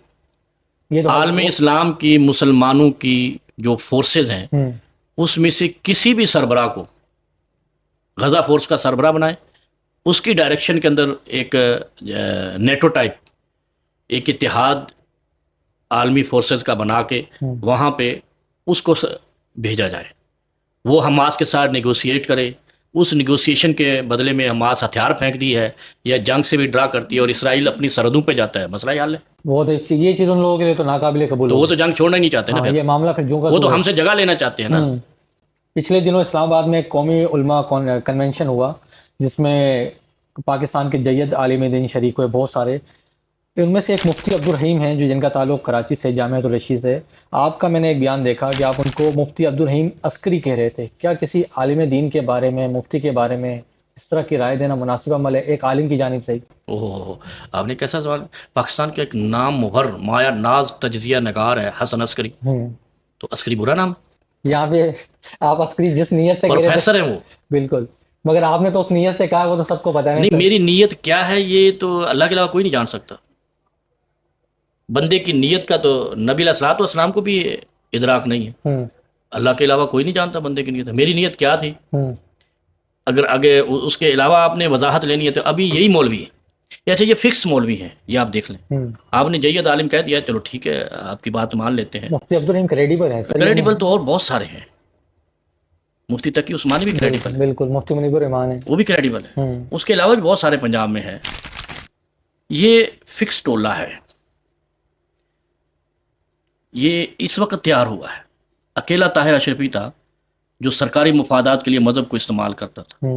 یہ تو عالم اسلام کی مسلمانوں کی جو فورسز ہیں اس میں سے کسی بھی سربراہ کو غزہ فورس کا سربراہ بنائے، اس کی ڈائریکشن کے اندر ایک نیٹو ٹائپ ایک اتحاد عالمی فورسز کا بنا کے وہاں پہ اس کو بھیجا جائے، وہ حماس کے ساتھ نیگوشیٹ کرے، اس نیگوشیشن کے بدلے میں حماس ہتھیار پھینک دی ہے یا جنگ سے بھی ڈرا کرتی ہے اور اسرائیل اپنی سرحدوں پہ جاتا ہے، مسئلہ یہ حل ہے۔ وہ تو یہ چیز ان لوگوں کے لیے تو ناقابل قبول تو ہے۔ وہ تو جنگ چھوڑنا ہی نہیں چاہتے نا پھر، یہ معاملہ پھر وہ تو ہم سے جگہ لینا چاہتے ہیں نا۔ پچھلے دنوں اسلام آباد میں ایک قومی علماء کنونشن ہوا جس میں پاکستان کے جید عالم دین شریک ہوئے بہت سارے، ان میں سے ایک مفتی عبدالرحیم ہیں جو جن کا تعلق کراچی سے جامعۃ الرشید سے۔ آپ کا میں نے ایک بیان دیکھا کہ آپ ان کو مفتی عبدالرحیم عسکری کہہ رہے تھے، کیا کسی عالم دین کے بارے میں، مفتی کے بارے میں اس طرح کی رائے دینا مناسب عمل ہے ایک عالم کی جانب سے؟ اوہ، آپ نے کیسا سوال! پاکستان کا ایک نام مبر مایا ناز تجزیہ نگار ہے حسن عسکری، تو عسکری برا نام؟ یہاں پہ آپ عسکری جس نیت سے کہہ رہے تھے، پروفیسر ہیں وہ، بالکل، مگر آپ نے تو اس نیت سے کہا، وہ تو سب کو پتہ ہے۔ نہیں میری نیت کیا ہے یہ تو اللہ کے علاوہ کوئی نہیں جان سکتا، بندے کی نیت کا تو نبی علیہ الصلوۃ والسلام کو بھی ادراک نہیں ہے، اللہ کے علاوہ کوئی نہیں جانتا بندے کی نیت ہے۔ میری نیت کیا تھی، اگر آگے اس کے علاوہ آپ نے وضاحت لینی ہے تو ابھی یہی مولوی ہے، اچھا یہ فکس مولوی ہے، یہ آپ دیکھ لیں، آپ نے جید عالم کہہ دیا، چلو ٹھیک ہے آپ کی بات مان لیتے ہیں۔ مفتی عبدالرحیم کریڈیبل ہے، کریڈیبل تو اور بہت سارے ہیں، مفتی تقی عثمانی بھی کریڈیبل ہے، بالکل، مفتی منیب الرحمان ہے، وہ بھی کریڈیبل ہے، اس کے علاوہ بھی بہت سارے پنجاب میں ہیں۔ یہ فکس ٹولہ ہے، یہ اس وقت تیار ہوا ہے، اکیلا طاہر اشرفی تھا جو سرکاری مفادات کے لیے مذہب کو استعمال کرتا تھا،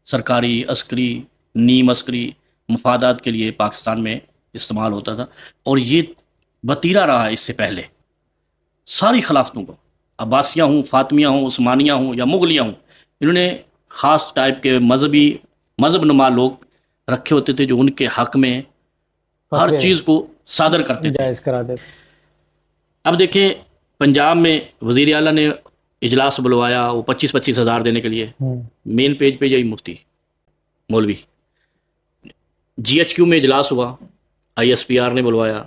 سرکاری عسکری نیم عسکری مفادات کے لیے پاکستان میں استعمال ہوتا تھا، اور یہ وتیرہ رہا ہے اس سے پہلے ساری خلافتوں کو، عباسیہ ہوں، فاطمیہ ہوں، عثمانیہ ہوں یا مغلیہ ہوں، انہوں نے خاص ٹائپ کے مذہب نما لوگ رکھے ہوتے تھے جو ان کے حق میں ہر چیز کو صادر کرتے تھے، جائز کرا دیتے۔ اب دیکھیں پنجاب میں وزیر اعلیٰ نے اجلاس بلوایا، وہ 25-25 ہزار دینے کے لیے، مین پیج پہ یہی مفتی مولوی، جی ایچ کیو میں اجلاس ہوا، آئی ایس پی آر نے بلوایا،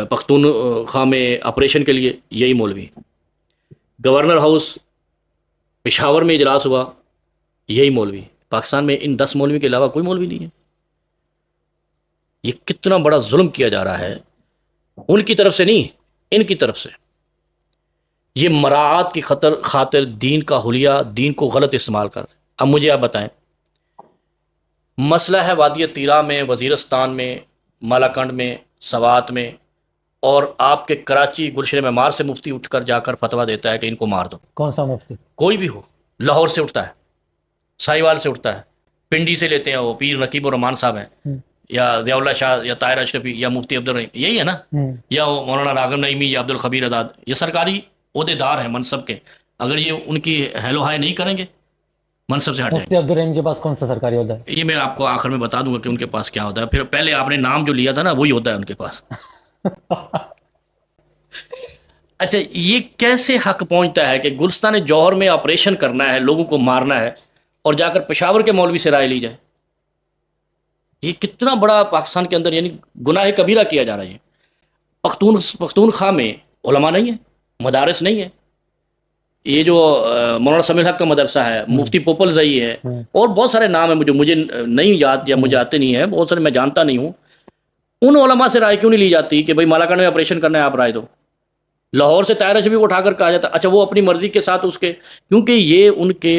پختونخوا میں آپریشن کے لیے یہی مولوی، گورنر ہاؤس پشاور میں اجلاس ہوا یہی مولوی۔ پاکستان میں ان 10 مولوی کے علاوہ کوئی مولوی نہیں ہے۔ یہ کتنا بڑا ظلم کیا جا رہا ہے، ان کی طرف سے نہیں، ان کی طرف سے۔ یہ مراعات کی خاطر دین کا حلیہ، دین کو غلط استعمال کر رہے ہیں۔ اب مجھے آپ بتائیں، مسئلہ ہے وادی طیرہ میں، وزیرستان میں، مالاکنڈ میں، سوات میں، اور آپ کے کراچی گلشن معمار سے مفتی اٹھ کر جا کر فتویٰ دیتا ہے کہ ان کو مار دو۔ کون سا مفتی؟ کوئی بھی ہو، لاہور سے اٹھتا ہے، ساہیوال سے اٹھتا ہے، پنڈی سے لیتے ہیں، وہ پیر نقیب الرحمان صاحب ہیں، یا ضیاء اللہ شاہ یا طاہر اشرفی یا مفتی عبدالرحیم، یہی ہے نا، یا وہ مولانا راغب نعیمی یا عبدالخبیر اداد، یہ سرکاری عہدیدار ہیں منصب کے، اگر یہ ان کی ہیلو ہائی نہیں کریں گے منصب سے ہٹ جائیں مفتی عبدالرحیم کے پاس کون سا سرکاری عہدہ ہے؟ یہ میں آپ کو آخر میں بتا دوں گا کہ ان کے پاس کیا ہوتا ہے، پھر پہلے آپ نے نام جو لیا تھا نا وہی ہوتا ہے ان کے پاس۔ اچھا یہ کیسے حق پہنچتا ہے کہ گلستان جوہر میں آپریشن کرنا ہے، لوگوں کو مارنا ہے، اور جا کر پشاور کے مولوی سے رائے لی جائے؟ یہ کتنا بڑا پاکستان کے اندر یعنی گناہ کبیرہ کیا جا رہا ہے۔ پختونخوا میں علماء نہیں ہے، مدارس نہیں ہے، یہ جو مولانا سمیع الحق کا مدرسہ ہے، مفتی پوپل زئی ہے، اور بہت سارے نام ہیں مجھے نہیں یاد یا مجھے آتے نہیں ہیں، بہت سارے میں جانتا نہیں ہوں. ان علماء سے رائے کیوں نہیں لی جاتی کہ بھائی مالاکنڈ میں آپریشن کرنا ہے آپ رائے دو؟ لاہور سے طاہر اشرفی کو اٹھا کر کہا جاتا اچھا وہ اپنی مرضی کے ساتھ اس کے، کیونکہ یہ ان کے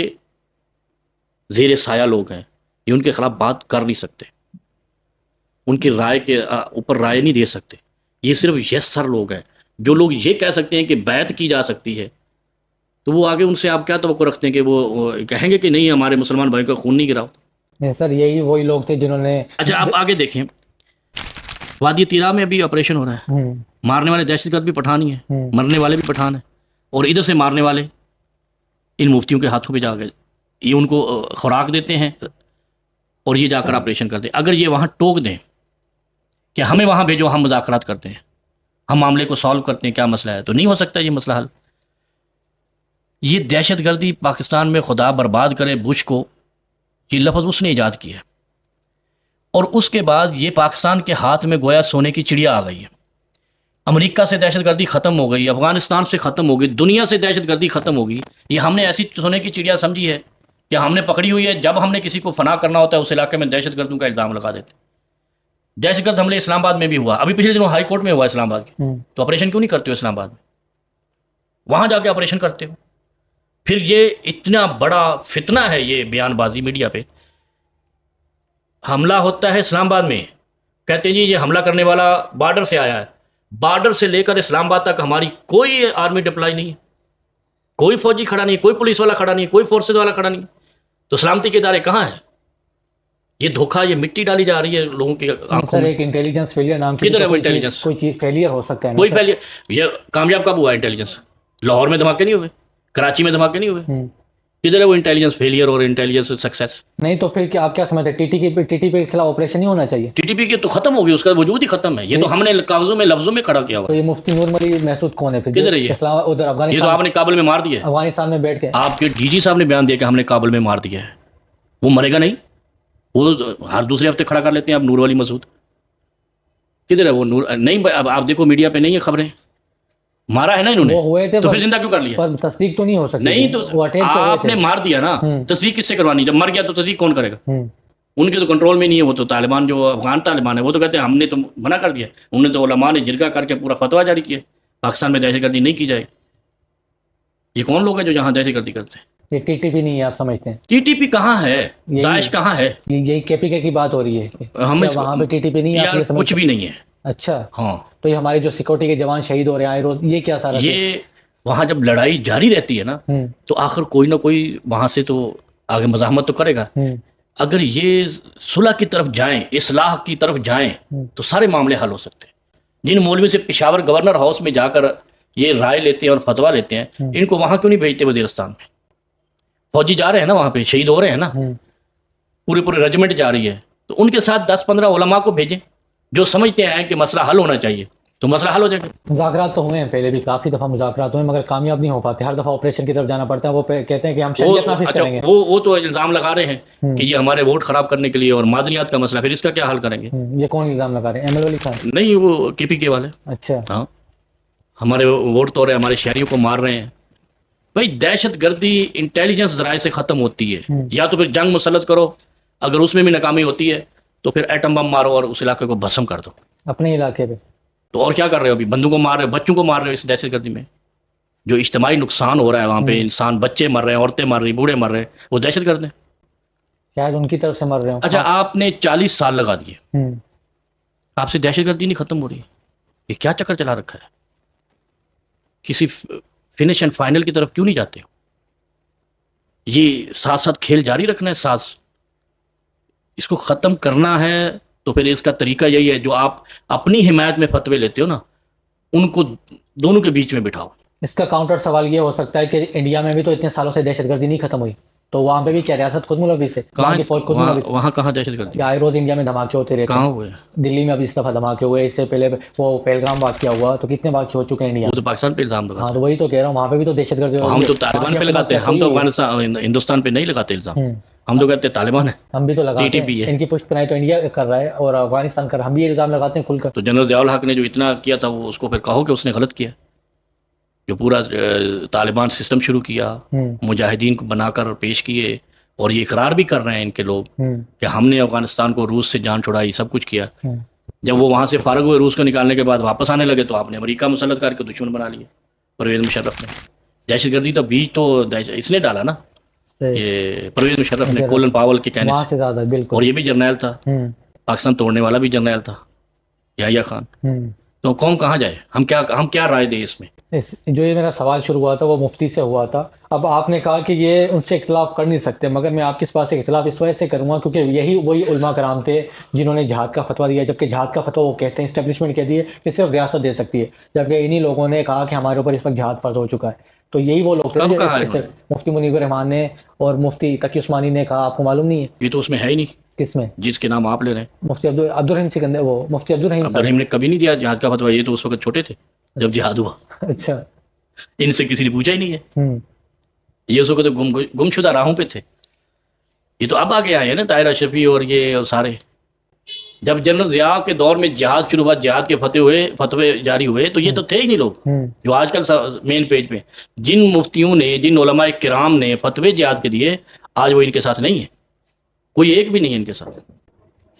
زیر سایہ لوگ ہیں، یہ ان کے خلاف بات کر نہیں سکتے، ان کی رائے کے اوپر رائے نہیں دے سکتے. یہ صرف یس سر لوگ ہیں. جو لوگ یہ کہہ سکتے ہیں کہ بیعت کی جا سکتی ہے، تو وہ آگے ان سے آپ کیا توقع رکھتے ہیں کہ وہ کہیں گے کہ نہیں ہمارے مسلمان بھائی کا خون نہیں گراؤ؟ نہیں سر، یہی وہی لوگ تھے جنہوں نے. اچھا آپ آگے دیکھیں، وادی طیرہ میں ابھی آپریشن ہو رہا ہے، مارنے والے دہشت گرد بھی پٹھان ہی ہیں، مرنے والے بھی پٹھان ہیں، اور ادھر سے مارنے والے ان مفتیوں کے ہاتھوں پہ جا گئے. یہ ان کو خوراک دیتے ہیں اور یہ جا کر آپریشن کرتے ہیں. اگر یہ وہاں ٹوک دیں کہ ہمیں وہاں بھیجو، ہم مذاکرات کرتے ہیں، ہم معاملے کو سالو کرتے ہیں، کیا مسئلہ ہے؟ تو نہیں ہو سکتا یہ مسئلہ حل. یہ دہشت گردی پاکستان میں خدا برباد کرے بش کو، یہ لفظ اس نے ایجاد کیا ہے، اور اس کے بعد یہ پاکستان کے ہاتھ میں گویا سونے کی چڑیا آ گئی ہے. امریکہ سے دہشت گردی ختم ہو گئی، افغانستان سے ختم ہو گئی، دنیا سے دہشت گردی ختم ہو گئی. یہ ہم نے ایسی سونے کی چڑیا سمجھی ہے کہ ہم نے پکڑی ہوئی ہے، جب ہم نے کسی کو فنا کرنا ہوتا ہے اس علاقے میں دہشت گردوں کا الزام لگا دیتے. دہشت گرد حملے اسلام آباد میں بھی ہوا، ابھی پچھلے دنوں ہائی کورٹ میں ہوا اسلام آباد کے. تو آپریشن کیوں نہیں کرتے ہو اسلام آباد میں؟ وہاں جا کے آپریشن کرتے ہو. پھر یہ اتنا بڑا فتنہ ہے یہ بیان بازی میڈیا پہ. حملہ ہوتا ہے اسلام آباد میں، کہتے ہیں جی یہ حملہ کرنے والا بارڈر سے آیا ہے. بارڈر سے لے کر اسلام آباد تک ہماری کوئی آرمی ڈپلائی نہیں ہے، کوئی فوجی کھڑا نہیں، کوئی پولیس والا کھڑا نہیں، کوئی فورسز والا کھڑا نہیں. تو سلامتی کے ادارے کہاں ہیں؟ یہ دھوکہ، یہ مٹی ڈالی جا رہی ہے لوگوں کی آنکھوں میں. ایک انٹیلیجنس فیلئر نام کی کدھر ہے وہ انٹیلیجنس؟ کوئی چیز فیلئر ہو سکتا ہے. کوئی فیلئر. یہ کامیاب کب ہوا انٹیلیجنس؟ لاہور میں دھماکے نہیں ہوئے، کراچی میں دھماکے نہیں ہوئے. کدھر ہے وہ انٹیلیجنس فیلئر اور انٹیلیجنس سکسیس؟ نہیں تو پھر آپ کیا سمجھتے ہیں ٹی ٹی پی کے خلاف آپریشن نہیں ہونا چاہیے؟ ٹی ٹی پی کی تو ختم ہو گئی، اس کا وجود ہی ختم ہے. یہ تو ہم نے کاغذوں میں لفظوں میں کھڑا کیا ہوا. تو یہ مفتی نور ملی مسعود کون ہے پھر؟ کدھر ہے یہ؟ ادھر یہ تو افغانستان، آپ نے کابل میں مار دیا ہے. افغانستان میں بیٹھ کے آپ کے ڈی جی صاحب نے بیان دیا کہ ہم نے کابل میں مار دیا ہے. وہ مرے گا نہیں؟ وہ ہر دوسرے ہفتے کھڑا کر لیتے ہیں. اب نور ولی مسعود کدھر ہے وہ؟ نور نہیں، اب آپ دیکھو میڈیا پہ نہیں ہے خبریں، مارا ہے نا انہوں نے، وہ ہوئے تھے تو پھر زندہ کیوں کر لیا؟ پر تصدیق تو نہیں ہو سکتی. نہیں تو آپ نے مار دیا نا، تصدیق کس سے کروانی؟ جب مر گیا تو تصدیق کون کرے گا؟ ان کے تو کنٹرول میں نہیں ہے. وہ تو طالبان، جو افغان طالبان ہے، وہ تو کہتے ہیں ہم نے تو منع کر دیا. انہوں نے تو علماء نے جرگہ کر کے پورا فتویٰ جاری کیا پاکستان میں دہشت گردی نہیں کی جائے. یہ کون لوگ ہیں جو یہاں دہشت گردی کرتے ہیں؟ یہ ٹی ٹی پی نہیں ہے آپ سمجھتے ہیں؟ ٹی ٹی پی کہاں ہے؟ داعش کہاں ہے؟ یہی کے پی کے کی بات ہو رہی ہے کہ وہاں پہ ٹی ٹی پی نہیں ہے. یار کچھ بھی نہیں ہے. اچھا ہاں، تو یہ ہمارے جو سیکورٹی کے جوان شہید ہو رہے ہیں آئے روز، یہ کیا سارا؟ یہ وہاں جب لڑائی جاری رہتی ہے نا تو آخر کوئی نہ کوئی وہاں سے تو آگے مزاحمت تو کرے گا. اگر یہ صلح کی طرف جائیں، اصلاح کی طرف جائیں تو سارے معاملے حل ہو سکتے ہیں. جن مولوی سے پشاور گورنر ہاؤس میں جا کر یہ رائے لیتے ہیں اور فتویٰ لیتے ہیں، ان کو وہاں کیوں نہیں بھیجتے وزیرستان میں؟ فوجی جا رہے ہیں نا وہاں پہ، شہید ہو رہے ہیں نا، پورے رجمنٹ جا رہی ہے، تو ان کے ساتھ 10-15 علماء کو بھیجیں جو سمجھتے ہیں کہ مسئلہ حل ہونا چاہیے، تو مسئلہ حل ہو جائے گا. مذاکرات تو ہوئے ہیں پہلے بھی، کافی دفعہ مذاکرات ہوئے، مگر کامیاب نہیں ہو پاتے. ہر دفعہ آپریشن کی طرف جانا پڑتا ہے. وہ کہتے ہیں کہ ہم شریعت نافذ کریں گے. وہ تو الزام لگا رہے ہیں کہ یہ ہمارے ووٹ خراب کرنے کے لیے، اور معدنیات کا مسئلہ، پھر اس کا کیا حل کریں گے؟ یہ کون الزام لگا رہے ہیں؟ ایم ایل ولی خان؟ نہیں، وہ کے پی کے والے. اچھا، ہاں، ہمارے ووٹ تو رہے، ہمارے شہریوں کو مار رہے ہیں. بھائی دہشت گردی انٹیلیجنس ذرائع سے ختم ہوتی ہے، یا تو پھر جنگ مسلط کرو، اگر اس میں بھی ناکامی ہوتی ہے تو پھر ایٹم بم مارو اور اس علاقے کو بھسم کر دو اپنے علاقے پہ. تو اور کیا کر رہے ہو؟ ابھی بندوں کو مار رہے ہو، بچوں کو مار رہے ہو. اس دہشت گردی میں جو اجتماعی نقصان ہو رہا ہے وہاں پہ، انسان، بچے مر رہے ہیں، عورتیں مر رہی ہیں، بوڑھے مر رہے ہیں، وہ دہشت گرد ہیں. شاید ان کی طرف سے مر رہے ہوں. اچھا آپ نے 40 سال لگا دیے، آپ سے دہشت گردی نہیں ختم ہو رہی؟ یہ کیا چکر چلا رکھا ہے؟ کسی فنش اینڈ فائنل کی طرف کیوں نہیں جاتے ہو؟ یہ ساتھ ساتھ کھیل جاری رکھنا ہے، اس کو ختم کرنا ہے. تو پھر اس کا طریقہ یہی ہے، جو آپ اپنی حمایت میں فتوے لیتے ہو نا، ان کو دونوں کے بیچ میں بٹھاؤ. اس کا کاؤنٹر سوال یہ ہو سکتا ہے کہ انڈیا میں بھی تو اتنے سالوں سے دہشت گردی نہیں ختم ہوئی، تو وہاں پہ بھی کیا ریاست خود ملوث ہے؟ وہاں کی فوج خود ملوث ہے؟ وہاں کہاں دہشت گردی؟ آئے روز انڈیا میں دھماکے ہوتے رہتے کہاں ہیں. ہوئے؟ دلی میں ابھی اس دفعہ دھماکے ہوئے، اس سے پہلے وہ پہلگام واقعہ ہوا، تو کتنے واقعے ہو چکے ہیں انڈیا وہ میں. تو پاکستان پہ الزام ہاں لگاتے تو وہی تو کہہ رہا ہوں، وہاں پہ بھی تو دہشت گردی ہو ہیں. رہی ہم ہے. تو طالبان پہ لگاتے ہیں، ہم تو افغانستان ہندوستان پہ نہیں لگاتے الزام. ہم تو کہتے ہیں طالبان ہے، ہم بھی تو لگاتے ٹی ٹی پی ہیں. ہے. ان کی پشت پناہی تو انڈیا کر رہا ہے اور افغانستان کر رہا ہے. ہم بھی الزام لگاتے ہیں کھل کر. تو جنرل ضیاء الحق نے جو اتنا کیا تھا، وہ اس کو پھر کہو کہ اس نے غلط کیا. جو پورا طالبان سسٹم شروع کیا، ہوں مجاہدین کو بنا کر پیش کیے، اور یہ اقرار بھی کر رہے ہیں ان کے لوگ ہوں کہ ہم نے افغانستان کو روس سے جان چھڑائی، سب کچھ کیا. ہوں جب وہ وہاں سے فارغ ہوئے روس کو نکالنے کے بعد واپس آنے لگے تو آپ نے امریکہ مسلط کر کے دشمن بنا لیے پرویز مشرف نے. دہشت گردی تو بیج تو اس نے ڈالا نا، صحیح. یہ پرویز مشرف نے مشرف. کولن پاول کے کہنے وہاں سے. سے زیادہ بالکل. اور یہ بھی جرنیل تھا، ہوں پاکستان توڑنے والا بھی جرنیل تھا، یحییٰ خان. ہوں تو قوم کہاں جائے؟ ہم کیا رائے دیں اس میں؟ جو یہ میرا سوال شروع ہوا تھا وہ مفتی سے ہوا تھا. اب آپ نے کہا کہ یہ ان سے اختلاف کر نہیں سکتے، مگر میں آپ کے پاس سے اختلاف اس وجہ سے کروں گا کیونکہ یہی وہی علماء کرام تھے جنہوں نے جہاد کا فتویٰ دیا، جبکہ جہاد کا فتویٰ وہ کہتے ہیں اسٹیبلشمنٹ کہتی ہے کہ صرف ریاست دے سکتی ہے، جبکہ انہی لوگوں نے کہا کہ ہمارے اوپر اس وقت جہاد فرض ہو چکا ہے. تو یہی وہ لوگ تھے کب کہا ہے جیسے مفتی منیب الرحمان نے اور مفتی تقی عثمانی نے کہا. آپ کو معلوم نہیں ہے یہ تو اس میں ہے ہی نہیں کس میں؟ جس کے نام آپ لے رہے ہیں. مفتی عبدالرحیم سکندر، وہ مفتی عبدالرحیم صاحب. عبدالرحیم نے کبھی نہیں دیا جہاد کا فتویٰ، یہ تو اس وقت چھوٹے تھے جب جہاد ہوا. اچھا. ان سے کسی نے پوچھا ہی نہیں ہے. ہوں یہ اس وقت تو گم شدہ راہوں پہ تھے. یہ تو اب آگے آئے ہیں نا طاہر اشرفی اور یہ اور سارے. جب جنرل ضیاء کے دور میں جہاد شروع ہوا، جہاد کے فتوے جاری ہوئے، تو یہ تو تھے ہی نہیں لوگ ہوں جو آج کل مین پیج پہ. جن مفتیوں نے، جن علماء کرام نے فتوے جہاد کے دیے، آج وہ ان کے ساتھ نہیں ہے، کوئی ایک بھی نہیں ہے ان کے ساتھ.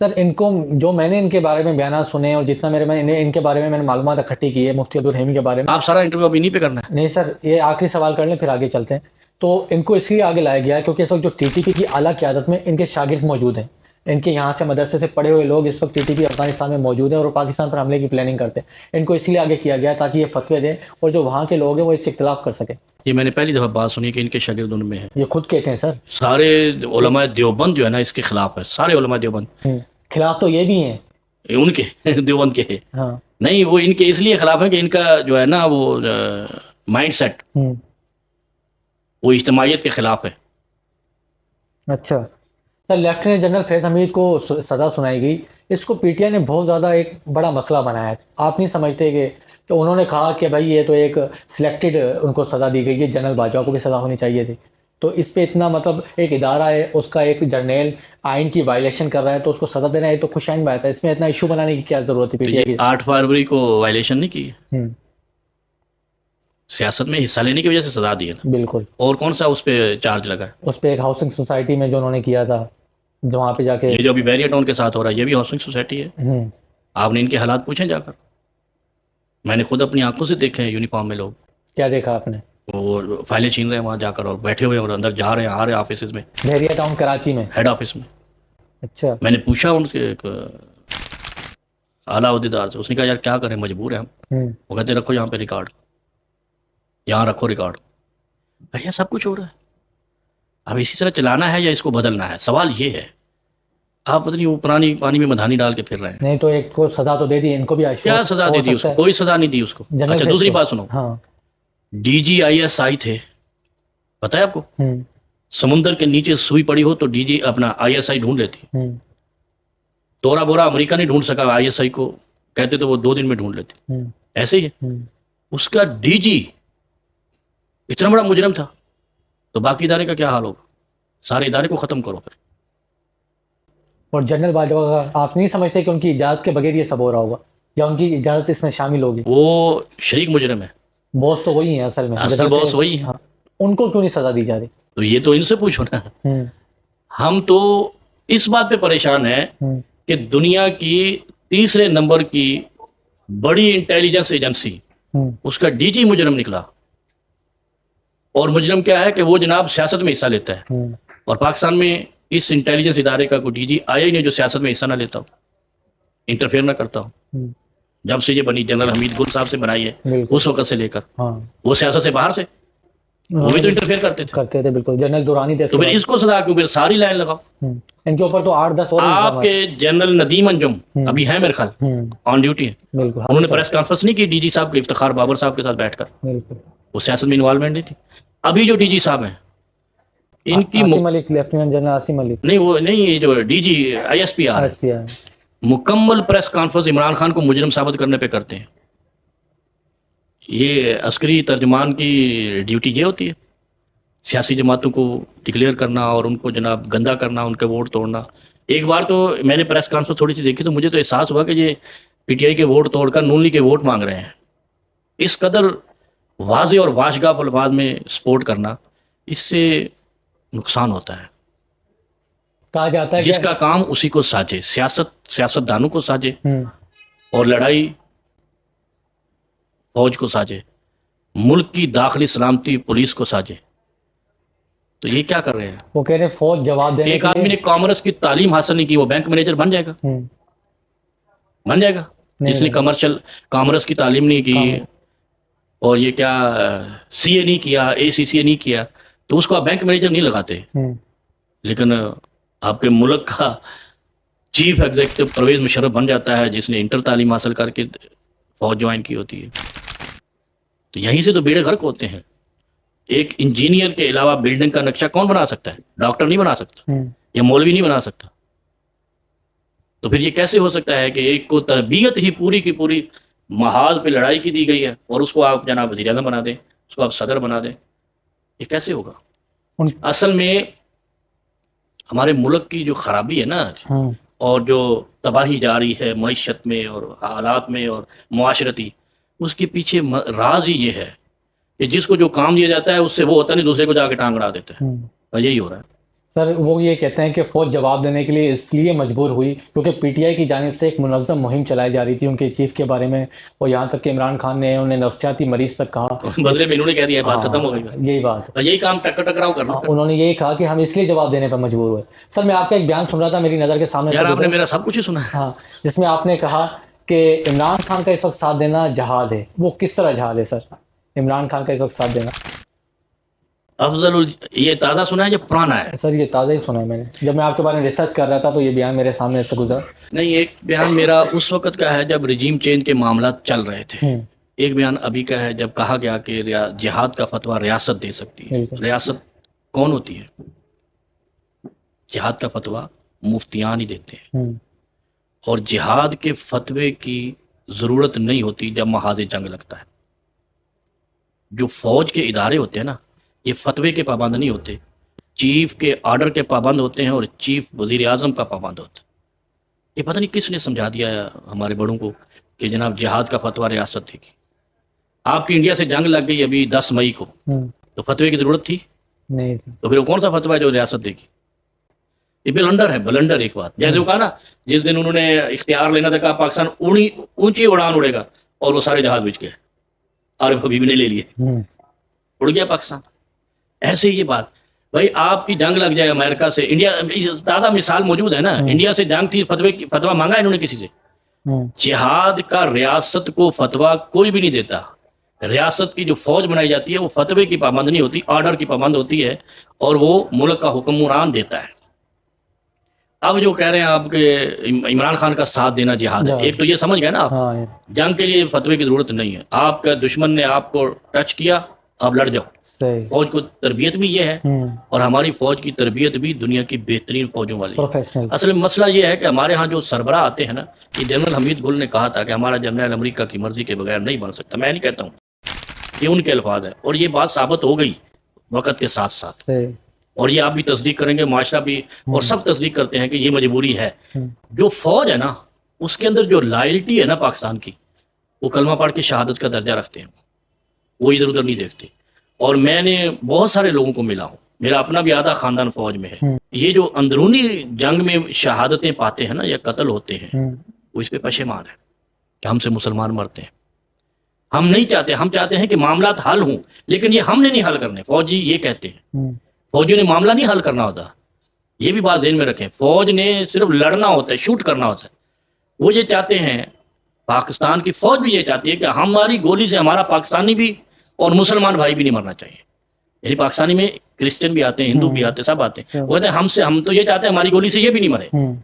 سر ان کو جو میں نے ان کے بارے میں بیانات سنے اور جتنا میں نے ان کے بارے میں نے معلومات اکٹھی کی ہے مفتی عبدالرحیم کے بارے میں. آپ سارا انٹرویو اب انہیں پہ کرنا ہے. نہیں سر، یہ آخری سوال کر لیں پھر آگے چلتے ہیں. تو ان کو اس لیے آگے لایا گیا ہے کیونکہ اس وقت جو ٹی ٹی پی کی اعلیٰ قیادت میں ان کے شاگرد موجود ہیں. ان کے یہاں سے مدرسے سے پڑھے ہوئے لوگ اس وقت ٹی ٹی پی افغانستان میں موجود ہیں اور پاکستان پر حملے کی پلاننگ کرتے ہیں. ان کو اس لیے آگے کیا گیا تاکہ یہ فتوے دیں اور جو وہاں کے لوگ ہیں وہ اس سے اختلاف کر سکیں. یہ میں نے پہلی دفعہ بات سنی کہ ان کے شاگرد ان میں ہیں. یہ خود کہتے ہیں سر. سارے علماء دیوبند جو ہے نا اس کے خلاف ہے، سارے علماء دیوبند. خلاف تو یہ بھی ہیں ان کے دیوبند کے. ہاں نہیں، وہ ان کے اس لیے خلاف ہے کہ ان کا جو ہے نا وہ مائنڈ سیٹ وہ اجتماعیت کے خلاف ہے. اچھا سر، لیفٹیننٹ جنرل فیض حمید کو سزا سنائی گئی. اس کو پی ٹی آئی نے بہت زیادہ ایک بڑا مسئلہ بنایا ہے. آپ نہیں سمجھتے کہ انہوں نے کہا کہ بھائی یہ تو ایک سلیکٹڈ ان کو سزا دی گئی ہے، جنرل باجوہ کو بھی سزا ہونی چاہیے تھی. تو اس پہ اتنا مطلب ایک ادارہ ہے، اس کا ایک جرنیل آئین کی وائلیشن کر رہا ہے تو اس کو سزا دینا ہے تو خوش آئین بات ہے. اس میں اتنا ایشو بنانے کی کیا ضرورت ہے پی ٹی آئی کی؟ 8 فروری کو وائلیشن نہیں کی، سیاست میں حصہ لینے کی وجہ سے سزا دی ہے نا. بالکل. اور کون سا اس پہ چارج لگا ہے؟ اس پہ ایک ہاؤسنگ سوسائٹی میں جو انہوں نے کیا تھا، جو وہاں پہ جا کے یہ جو ابھی بیریا ٹاؤن کے ساتھ ہو رہا ہے یہ بھی ہاؤسنگ سوسائٹی ہے. آپ نے ان کے حالات پوچھیں جا کر؟ میں نے خود اپنی آنکھوں سے دیکھے ہیں یونیفارم میں لوگ. کیا دیکھا آپ نے؟ وہ فائلیں چھین رہے ہیں وہاں جا کر اور بیٹھے ہوئے اور اندر جا رہے ہیں آ رہے ہیں آفیسز میں، بحریہ ٹاؤن کراچی میں، ہیڈ آفس میں. اچھا. میں نے پوچھا ان سے ایک اعلیٰ عہدیدار سے، اس نے کہا یار کیا کریں، مجبور ہیں ہم. وہ کہتے رکھو یہاں پہ ریکارڈ، یہاں رکھو ریکارڈ. بھیا سب کچھ ہو رہا ہے، اب اسی طرح چلانا ہے یا اس کو بدلنا ہے؟ سوال یہ ہے. آپ پتہ نہیں وہ پرانی پانی میں مدھانی ڈال کے پھر رہے ہیں. نہیں تو ایک کو سزا تو دے دی، ان کو بھی کیا سزا دے دی اس کو؟ کوئی سزا نہیں دی اس کو. اچھا دوسری بات سنو، ہاں D G I S I تھے، پتہ ہے آپ کو؟ سمندر کے نیچے سوئی پڑی ہو تو ڈی جی اپنا آئی ایس آئی ڈھونڈ لیتی. تورا بورا امریکہ نہیں ڈھونڈ سکا آئی ایس آئی کو، کہتے تو وہ 2 دن میں ڈھونڈ لیتے. ایسے ہی ہے. اس کا ڈی جی اتنا بڑا مجرم تھا تو باقی ادارے کا کیا حال ہوگا؟ سارے ادارے کو ختم کرو پھر. اور جنرل باجوہ کا آپ نہیں سمجھتے کہ ان کی اجازت کے بغیر یہ سب ہو رہا ہوگا یا ان کی اجازت اس میں شامل ہوگی؟ وہ شریک مجرم ہے، باس تو وہی ہیں اصل میں، اصل باس وہی ہے. ان کو کیوں نہیں سزا دی جا رہی؟ تو یہ تو ان سے پوچھو نا. ہم تو اس بات پہ پریشان ہیں کہ دنیا کی 3 نمبر کی بڑی انٹیلیجنس ایجنسی اس کا ڈی جی مجرم نکلا. اور مجرم کیا ہے کہ وہ جناب سیاست میں حصہ لیتا ہے. اور پاکستان میں اس انٹیلیجنس ادارے کا کوئی ڈی جی آیا ہی نہیں جو سیاست میں حصہ نہ لیتا ہو، انٹرفیئر نہ کرتا ہو. جب سے یہ بنی جنرل حمید گل صاحب سے بنائی ہے اس وقت سے لے کر وہ سیاست سے باہر سے وہ بھی تو انٹرفیئر کرتے تھے. بالکل. جنرل دورانی تو پھر اس کو سزا کیوں؟ پھر ساری لائن لگاؤ. ان کے اوپر تو 8-10 اور آپ کے جنرل ندیم انجم ابھی ہیں میرے خیال آن ڈیوٹی ہیں، انہوں نے پریس کانفرنس نہیں کی ڈی جی صاحب کے افتخار بابر صاحب کے ساتھ بیٹھ کر. وہ سیاست میں انوالومنٹ نہیں تھی. ابھی جو ڈی جی صاحب ہیں ان کی عاصم ملک، لیفٹیننٹ جنرل عاصم ملک، نہیں وہ نہیں، یہ جو D G I S P R مکمل پریس کانفرنس عمران خان کو مجرم ثابت کرنے پہ کرتے ہیں. یہ عسکری ترجمان کی ڈیوٹی یہ ہوتی ہے، سیاسی جماعتوں کو ڈکلیئر کرنا اور ان کو جناب گندا کرنا، ان کے ووٹ توڑنا. ایک بار تو میں نے پریس کانفرنس تھوڑی سی دیکھی تو مجھے تو احساس ہوا کہ یہ پی ٹی آئی کے ووٹ توڑ کر نون لیگ کے ووٹ مانگ رہے ہیں. اس قدر واضح اور واشگاف الفاظ میں سپورٹ کرنا، اس سے نقصان ہوتا ہے. کہا جاتا ہے جس کہ کا کام اسی کو ساجے، سیاست دانوں کو ساجے ہوں، اور لڑائی فوج کو ساجے، ملک کی داخلی سلامتی پولیس کو ساجے. تو یہ کیا کر رہے ہیں؟ وہ کہہ رہے ہیں فوج جواب دینے ایک کے آدمی لیے نے کامرس کی تعلیم حاصل نہیں کی، وہ بینک مینیجر بن جائے گا؟ ہوں، بن جائے گا. نہیں جس نے بنے کامرس کی تعلیم نہیں کی کام اور یہ کیا سی اے نہیں کیا، اے سی سی اے نہیں کیا، تو اس کو آپ بینک مینیجر نہیں لگاتے. ہوں، لیکن آپ کے ملک کا چیف ایگزیکٹو پرویز مشرف بن جاتا ہے، جس نے انٹر تعلیم حاصل کر کے فوج جوائن کی ہوتی ہے. تو یہیں سے تو بیڑے غرق ہوتے ہیں. ایک انجینئر کے علاوہ بلڈنگ کا نقشہ کون بنا سکتا ہے؟ ڈاکٹر نہیں بنا سکتا ہوں، یا مولوی نہیں بنا سکتا. تو پھر یہ کیسے ہو سکتا ہے کہ ایک کو تربیت ہی پوری کی پوری محاذ پہ لڑائی کی دی گئی ہے اور اس کو آپ جناب وزیر اعظم بنا دیں، اس کو آپ صدر بنا دیں؟ یہ کیسے ہوگا؟ ان اصل میں ہمارے ملک کی جو خرابی ہے نا آج، ہوں، اور جو تباہی جاری ہے معیشت میں اور حالات میں اور معاشرتی، اس کے پیچھے راز ہی یہ ہے کہ جس کو جو کام دیا جاتا ہے اس سے وہ ہوتا نہیں، دوسرے کو جا کے ٹانگ اڑا دیتا ہے. ہوں. اور یہی ہو رہا ہے. سر وہ یہ کہتے ہیں کہ فوج جواب دینے کے لیے اس لیے مجبور ہوئی کیونکہ پی ٹی آئی کی جانب سے ایک منظم مہم چلائی جا رہی تھی ان کے چیف کے بارے میں، اور یہاں تک کہ عمران خان نے انہیں نفسیاتی مریض تک کہا. بدلے میں انہوں نے کہہ دیا بات ختم ہو گئی. ہاں، یہی بات اور یہی کام ٹکراؤ کرنا. انہوں نے یہی کہا کہ ہم اس لیے جواب دینے پر مجبور ہوئے. سر میں آپ کا ایک بیان سن رہا تھا میری نظر کے سامنے یار آپ نے میرا سب کچھ ہی سنا ہے. ہاں، جس میں آپ نے کہا کہ عمران خان کا اس وقت ساتھ دینا جہاد ہے. وہ کس طرح جہاد ہے سر، عمران خان کا اس وقت ساتھ دینا؟ یہ تازہ سنا ہے یا پرانا ہے؟ سر یہ تازہ ہی سنا ہے میں نے، جب میں آپ کے بارے میں ریسرچ کر رہا تھا تو یہ بیان میرے سامنے سے گزرا. نہیں، ایک بیان میرا اس وقت کا ہے جب رجیم چینج کے معاملات چل رہے تھے. ہوں، ایک بیان ابھی کا ہے جب کہا گیا کہ جہاد کا فتویٰ ریاست دے سکتی ہے. بالکل. ریاست کون ہوتی ہے؟ جہاد کا فتویٰ مفتیان ہی دیتے ہیں. ہوں، اور جہاد کے فتوے کی ضرورت نہیں ہوتی جب محاذ جنگ لگتا ہے. جو فوج کے ادارے ہوتے ہیں نا، یہ فتوے کے پابند نہیں ہوتے، چیف کے آرڈر کے پابند ہوتے ہیں اور چیف وزیر اعظم کا پابند ہوتا ہے. یہ پتہ نہیں کس نے سمجھا دیا ہے ہمارے بڑوں کو کہ جناب جہاد کا فتویٰ ریاست دے گی. آپ کی انڈیا سے جنگ لگ گئی ابھی 10 مئی کو، ہوں، تو فتوے کی ضرورت تھی؟ نہیں تو پھر وہ کون سا فتویٰ ہے جو ریاست دے گی؟ یہ بلنڈر ہے، بلنڈر. ایک بات جیسے وہ کہا نا، جس دن انہوں نے اختیار لینا تھا کہا پاکستان اونچی اڑان اڑے گا، اور وہ سارے جہاز بچ گئے، عارف حبیبی نے لے لیے، ہوں، اڑ گیا پاکستان. ایسے ہی یہ بات بھائی، آپ کی جنگ لگ جائے امریکہ سے، انڈیا زیادہ مثال موجود ہے نا، انڈیا سے جنگ تھی، فتویٰ مانگا انہوں نے کسی سے؟ ہوں، جہاد کا ریاست کو فتویٰ کوئی بھی نہیں دیتا. ریاست کی جو فوج بنائی جاتی ہے وہ فتوے کی پابند نہیں ہوتی، آرڈر کی پابند ہوتی ہے، اور وہ ملک کا حکمران دیتا ہے. اب جو کہہ رہے ہیں آپ کہ عمران خان کا ساتھ دینا جہاد ہے، ایک تو یہ سمجھ گئے نا آپ، ہاں، جنگ کے لیے فتوے کی ضرورت نہیں ہے. آپ کا دشمن نے آپ کو ٹچ کیا، آپ لڑ جاؤ. صحیح. فوج کو تربیت بھی یہ ہے، ہوں، اور ہماری فوج کی تربیت بھی دنیا کی بہترین فوجوں والی ہے. پروفیشنل. اصل میں مسئلہ یہ ہے کہ ہمارے ہاں جو سربراہ آتے ہیں نا، یہ جنرل حمید گل نے کہا تھا کہ ہمارا جنرل امریکہ کی مرضی کے بغیر نہیں بن سکتا. میں نہیں کہتا ہوں، یہ ان کے الفاظ ہیں، اور یہ بات ثابت ہو گئی وقت کے ساتھ ساتھ. صحیح. اور یہ آپ بھی تصدیق کریں گے، معاشرہ بھی، اور سب تصدیق کرتے ہیں کہ یہ مجبوری ہے. ہوں، جو فوج ہے نا، اس کے اندر جو لائلٹی ہے نا پاکستان کی، وہ کلمہ پڑھ کے شہادت کا درجہ رکھتے ہیں، وہ ادھر ادھر نہیں دیکھتے. اور میں نے بہت سارے لوگوں کو ملا ہوں، میرا اپنا بھی آدھا خاندان فوج میں ہے. ہوں، یہ جو اندرونی جنگ میں شہادتیں پاتے ہیں نا یا قتل ہوتے ہیں، ہوں، وہ اس پہ پشیمان ہے کہ ہم سے مسلمان مرتے ہیں. ہم نہیں چاہتے، ہم چاہتے ہیں کہ معاملات حل ہوں، لیکن یہ ہم نے نہیں حل کرنے. فوجی یہ کہتے ہیں، ہوں، فوجیوں نے معاملہ نہیں حل کرنا ہوتا. یہ بھی بات ذہن میں رکھیں، فوج نے صرف لڑنا ہوتا ہے، شوٹ کرنا ہوتا ہے. وہ یہ چاہتے ہیں، پاکستان کی فوج بھی یہ چاہتی ہے کہ ہماری گولی سے ہمارا پاکستانی بھی اور مسلمان بھائی بھی نہیں مرنا چاہیے. یعنی پاکستانی میں کرسچن بھی آتے ہیں، ہندو بھی آتے ہیں، سب آتے ہیں. وہ کہتے ہیں ہم تو یہ چاہتے ہیں ہماری گولی سے یہ بھی نہیں مرے. ہوں،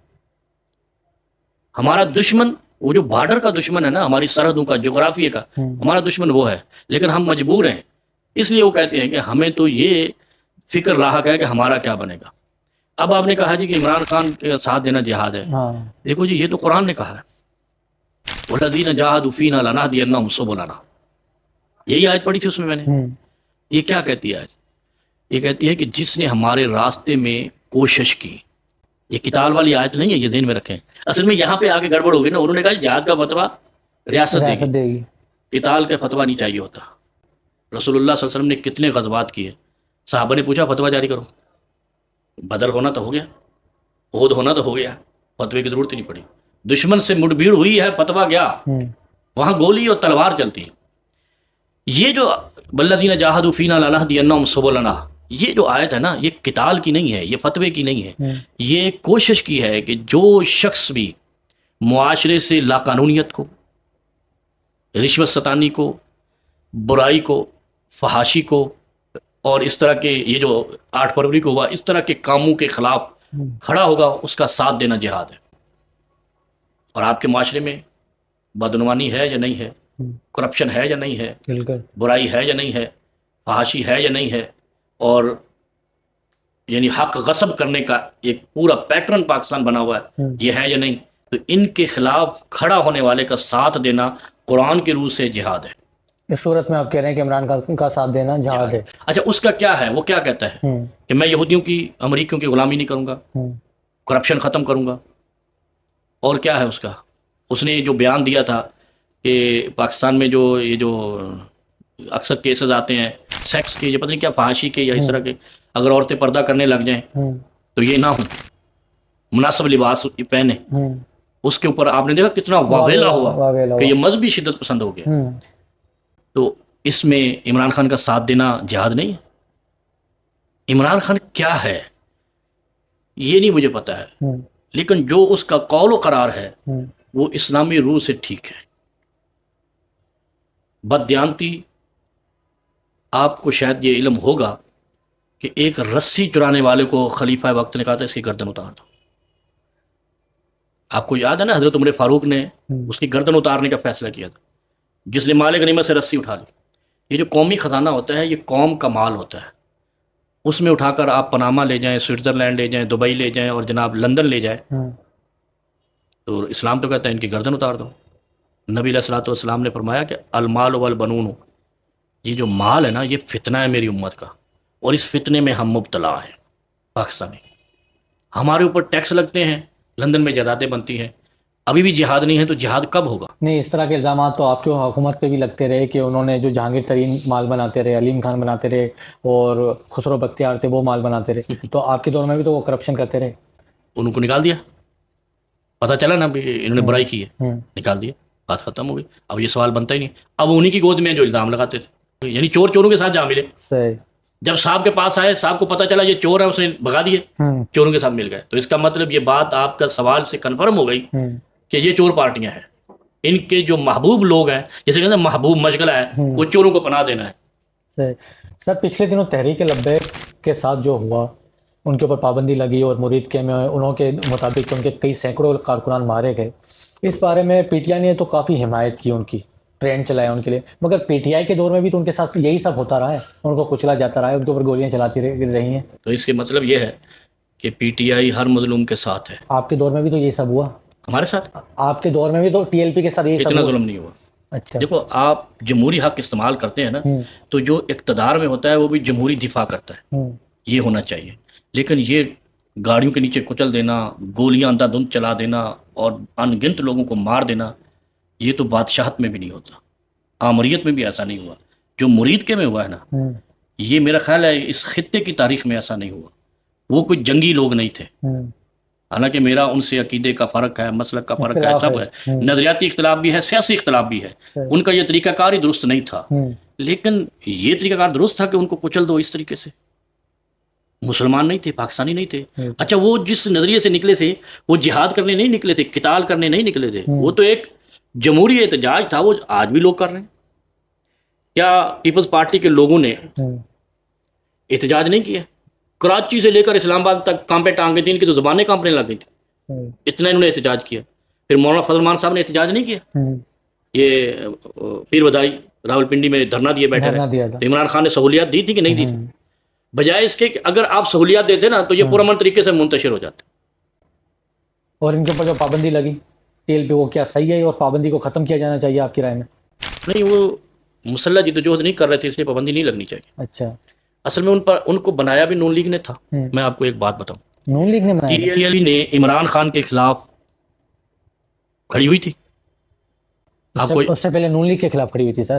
ہمارا دشمن، وہ جو بارڈر کا دشمن ہے نا، ہماری سرحدوں کا، جغرافیے کا، ہمارا دشمن وہ ہے، لیکن ہم مجبور ہیں. اس لیے وہ کہتے ہیں کہ ہمیں تو یہ فکر لاحق ہے کہ ہمارا کیا بنے گا. اب آپ نے کہا جی کہ عمران خان کے ساتھ دینا جہاد ہے. ہاں، دیکھو جی، یہ تو قرآن نے کہا ہے، وَالَّذِينَ جَاهَدُوا فِينَا لَنَهْدِيَنَّهُمْ سُبُلَنَا. یہی آیت پڑھی تھی اس میں نے. یہ کیا کہتی ہے آیت؟ یہ کہتی ہے کہ جس نے ہمارے راستے میں کوشش کی. یہ قتال والی آیت نہیں ہے، یہ ذہن میں رکھیں. اصل میں یہاں پہ آگے گڑبڑ ہوگی نا. انہوں نے کہا جہاد کا فتویٰ ریاست دے گی، قتال کا فتویٰ نہیں چاہیے ہوتا. رسول اللہ صلی اللہ علیہ وسلم نے کتنے غزوات کیے. صحابہ نے پوچھا فتویٰ جاری کرو. بدر ہونا تو ہو گیا, احد ہونا تو ہو گیا, فتوے کی ضرورت ہی نہیں پڑی. دشمن سے مٹ بھیڑ ہوئی ہے, فتویٰ گیا, وہاں گولی اور تلوار چلتی ہے. یہ جو والذین جاہدوا فینا لنہدینہم سبلنا, یہ جو آیت ہے نا, یہ قتال کی نہیں ہے, یہ فتوے کی نہیں ہے, یہ کوشش کی ہے کہ جو شخص بھی معاشرے سے لاقانونیت کو, رشوت ستانی کو, برائی کو, فحاشی کو, اور اس طرح کے یہ جو 8 فروری کو ہوا, اس طرح کے کاموں کے خلاف کھڑا ہوگا, اس کا ساتھ دینا جہاد ہے. اور آپ کے معاشرے میں بدعنوانی ہے یا نہیں ہے, کرپشن ہے یا نہیں ہے, برائی ہے یا نہیں ہے, فحاشی ہے یا نہیں ہے, اور یعنی حق غصب کرنے کا ایک پورا پیٹرن پاکستان بنا ہوا ہے, یہ ہے یا نہیں, تو ان کے خلاف کھڑا ہونے والے کا ساتھ دینا قرآن کے روح سے جہاد ہے. اس صورت میں آپ کہہ رہے ہیں کہ عمران خان کا ساتھ دینا جہاد ہے. اچھا, اس کا کیا ہے, وہ کیا کہتا ہے کہ میں یہودیوں کی, امریکیوں کی غلامی نہیں کروں گا, کرپشن ختم کروں گا, اور کیا ہے اس کا. اس نے جو بیان دیا تھا کہ پاکستان میں جو یہ جو اکثر کیسز آتے ہیں سیکس کے, یہ پتہ نہیں کیا, فحاشی کے یا اس طرح کے, اگر عورتیں پردہ کرنے لگ جائیں تو یہ نہ ہوں, مناسب لباس پہنے, اس کے اوپر آپ نے دیکھا کتنا واویلا ہوا کہ یہ مذہبی شدت پسند ہو گیا. تو اس میں عمران خان کا ساتھ دینا جہاد نہیں ہے. عمران خان کیا ہے یہ نہیں مجھے پتا ہے, لیکن جو اس کا قول و قرار ہے وہ اسلامی روح سے ٹھیک ہے. بددیانتی, آپ کو شاید یہ علم ہوگا کہ ایک رسی چرانے والے کو خلیفہ وقت نے کہا تھا اس کی گردن اتار دو. آپ کو یاد ہے نا, حضرت عمر فاروق نے اس کی گردن اتارنے کا فیصلہ کیا تھا, جس نے مال غنیمت سے رسی اٹھا لی. یہ جو قومی خزانہ ہوتا ہے یہ قوم کا مال ہوتا ہے, اس میں اٹھا کر آپ پاناما لے جائیں, سوئٹزرلینڈ لے جائیں, دبئی لے جائیں, اور جناب لندن لے جائیں, تو اسلام تو کہتا ہے ان کی گردن اتار دو. نبی علیہ الصلوۃ والسلام نے فرمایا کہ المال والبنون, یہ جو مال ہے نا یہ فتنہ ہے میری امت کا, اور اس فتنے میں ہم مبتلا ہیں. پاکستان میں ہمارے اوپر ٹیکس لگتے ہیں, لندن میں جائیدادیں بنتی ہیں, ابھی بھی جہاد نہیں ہے, تو جہاد کب ہوگا؟ نہیں, اس طرح کے الزامات تو آپ کی حکومت پہ بھی لگتے رہے کہ انہوں نے جو جہانگیر ترین مال بناتے رہے, علیم خان بناتے رہے, اور خسرو بختیار تھے وہ مال بناتے رہے, تو آپ کے دور میں بھی تو وہ کرپشن کرتے رہے. ان کو نکال دیا, پتہ چلا نا انہوں نے برائی کی ہے, نکال دیا, بات ختم ہو گئی. اب یہ سوال بنتا ہی نہیں. اب انہی کی گود میں جو الزام لگاتے تھے, یعنی چور چوروں کے ساتھ جا ملے. صحیح. جب صاحب کے پاس آئے, صاحب کو پتہ چلا یہ چور ہے, اس نے بھگا دیے, چوروں کے ساتھ مل گئے. تو اس کا مطلب یہ بات آپ کا سوال سے کنفرم ہو گئی کہ یہ چور پارٹیاں ہیں. ان کے جو محبوب لوگ ہیں, جیسے کہتے ہیں محبوب مشغلہ ہے, وہ چوروں کو پناہ دینا ہے. صحیح. سر, پچھلے دنوں تحریک لبیک کے ساتھ جو ہوا, ان کے اوپر پابندی لگی اور مرید کے میں انہوں کے مطابق ان کے کئی سینکڑوں کارکنان مارے گئے. اس بارے میں پی ٹی آئی نے تو کافی حمایت کی, ان کی ٹرینڈ چلایا ان کے لیے, مگر پی ٹی آئی کے دور میں بھی تو ان کے ساتھ یہی سب ہوتا رہا ہے, ان کو کچلا جاتا رہا ہے, ان کے اوپر گولیاں چلاتی رہی ہیں. تو اس کے مطلب یہ ہے کہ پی ٹی آئی ہر مظلوم کے ساتھ ہے. آپ کے دور میں بھی تو یہی سب ہوا. ہمارے ساتھ آپ کے دور میں بھی تو ٹی ایل پی کے ساتھ یہی سب اتنا ظلم نہیں ہوا. اچھا. دیکھو, آپ جمہوری حق استعمال کرتے ہیں نا, تو جو اقتدار میں ہوتا ہے وہ بھی جمہوری دفاع کرتا ہے, یہ ہونا چاہیے. لیکن یہ گاڑیوں کے نیچے کچل دینا, گولیاں اندھا دھند چلا دینا, اور ان گنت لوگوں کو مار دینا, یہ تو بادشاہت میں بھی نہیں ہوتا, آمریت میں بھی ایسا نہیں ہوا. جو مرید کے میں ہوا ہے نا, یہ میرا خیال ہے اس خطے کی تاریخ میں ایسا نہیں ہوا. وہ کوئی جنگی لوگ نہیں تھے, حالانکہ میرا ان سے عقیدے کا فرق ہے, مسلک کا فرق ہے, سب ہے, نظریاتی اختلاف بھی ہے, سیاسی اختلاف بھی ہے. ان کا یہ طریقہ کار ہی درست نہیں تھا, لیکن یہ طریقہ کار درست تھا کہ ان کو کچل دو اس طریقے سے. مسلمان نہیں تھے, پاکستانی نہیں تھے. اچھا, وہ جس نظریے سے نکلے تھے وہ جہاد کرنے نہیں نکلے تھے, قتال کرنے نہیں نکلے تھے, وہ تو ایک جمہوری احتجاج تھا, وہ آج بھی لوگ کر رہے ہیں. کیا پیپلز پارٹی کے لوگوں نے احتجاج نہیں کیا؟ کراچی سے لے کر اسلام آباد تک کانپے ٹانگیں تھیں, ان کی تو زبانیں کانپنے لگ گئی تھیں, اتنا انہوں نے احتجاج کیا. پھر مولانا فضل الرحمان صاحب نے احتجاج نہیں کیا, یہ پیر بدائی راولپنڈی میں دھرنا دیے بیٹھے رہے. تو عمران خان نے سہولیات دی تھی کہ نہیں دی تھی؟ بجائے اس کے کہ اگر آپ سہولیات دیتے نا تو یہ پرامن طریقے سے منتشر ہو جاتے. اور ان کے اوپر جو پابندی لگی ٹی ایل پی, وہ کیا صحیح ہے, اور پابندی کو ختم کیا جانا چاہیے آپ کی رائے میں؟ نہیں, وہ مسلح جدوجہد نہیں کر رہے تھے, اس لیے پابندی نہیں لگنی چاہیے. اچھا. اصل میں ان کو بنایا بھی نون لیگ نے تھا. میں آپ کو ایک بات بتاؤں, نون لیگ نے بنایا, ٹی ایل نے عمران خان کے خلاف کھڑی ہوئی تھی. آپ کو اس سے پہلے نون لیگ کے خلاف کھڑی ہوئی تھی سر.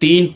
3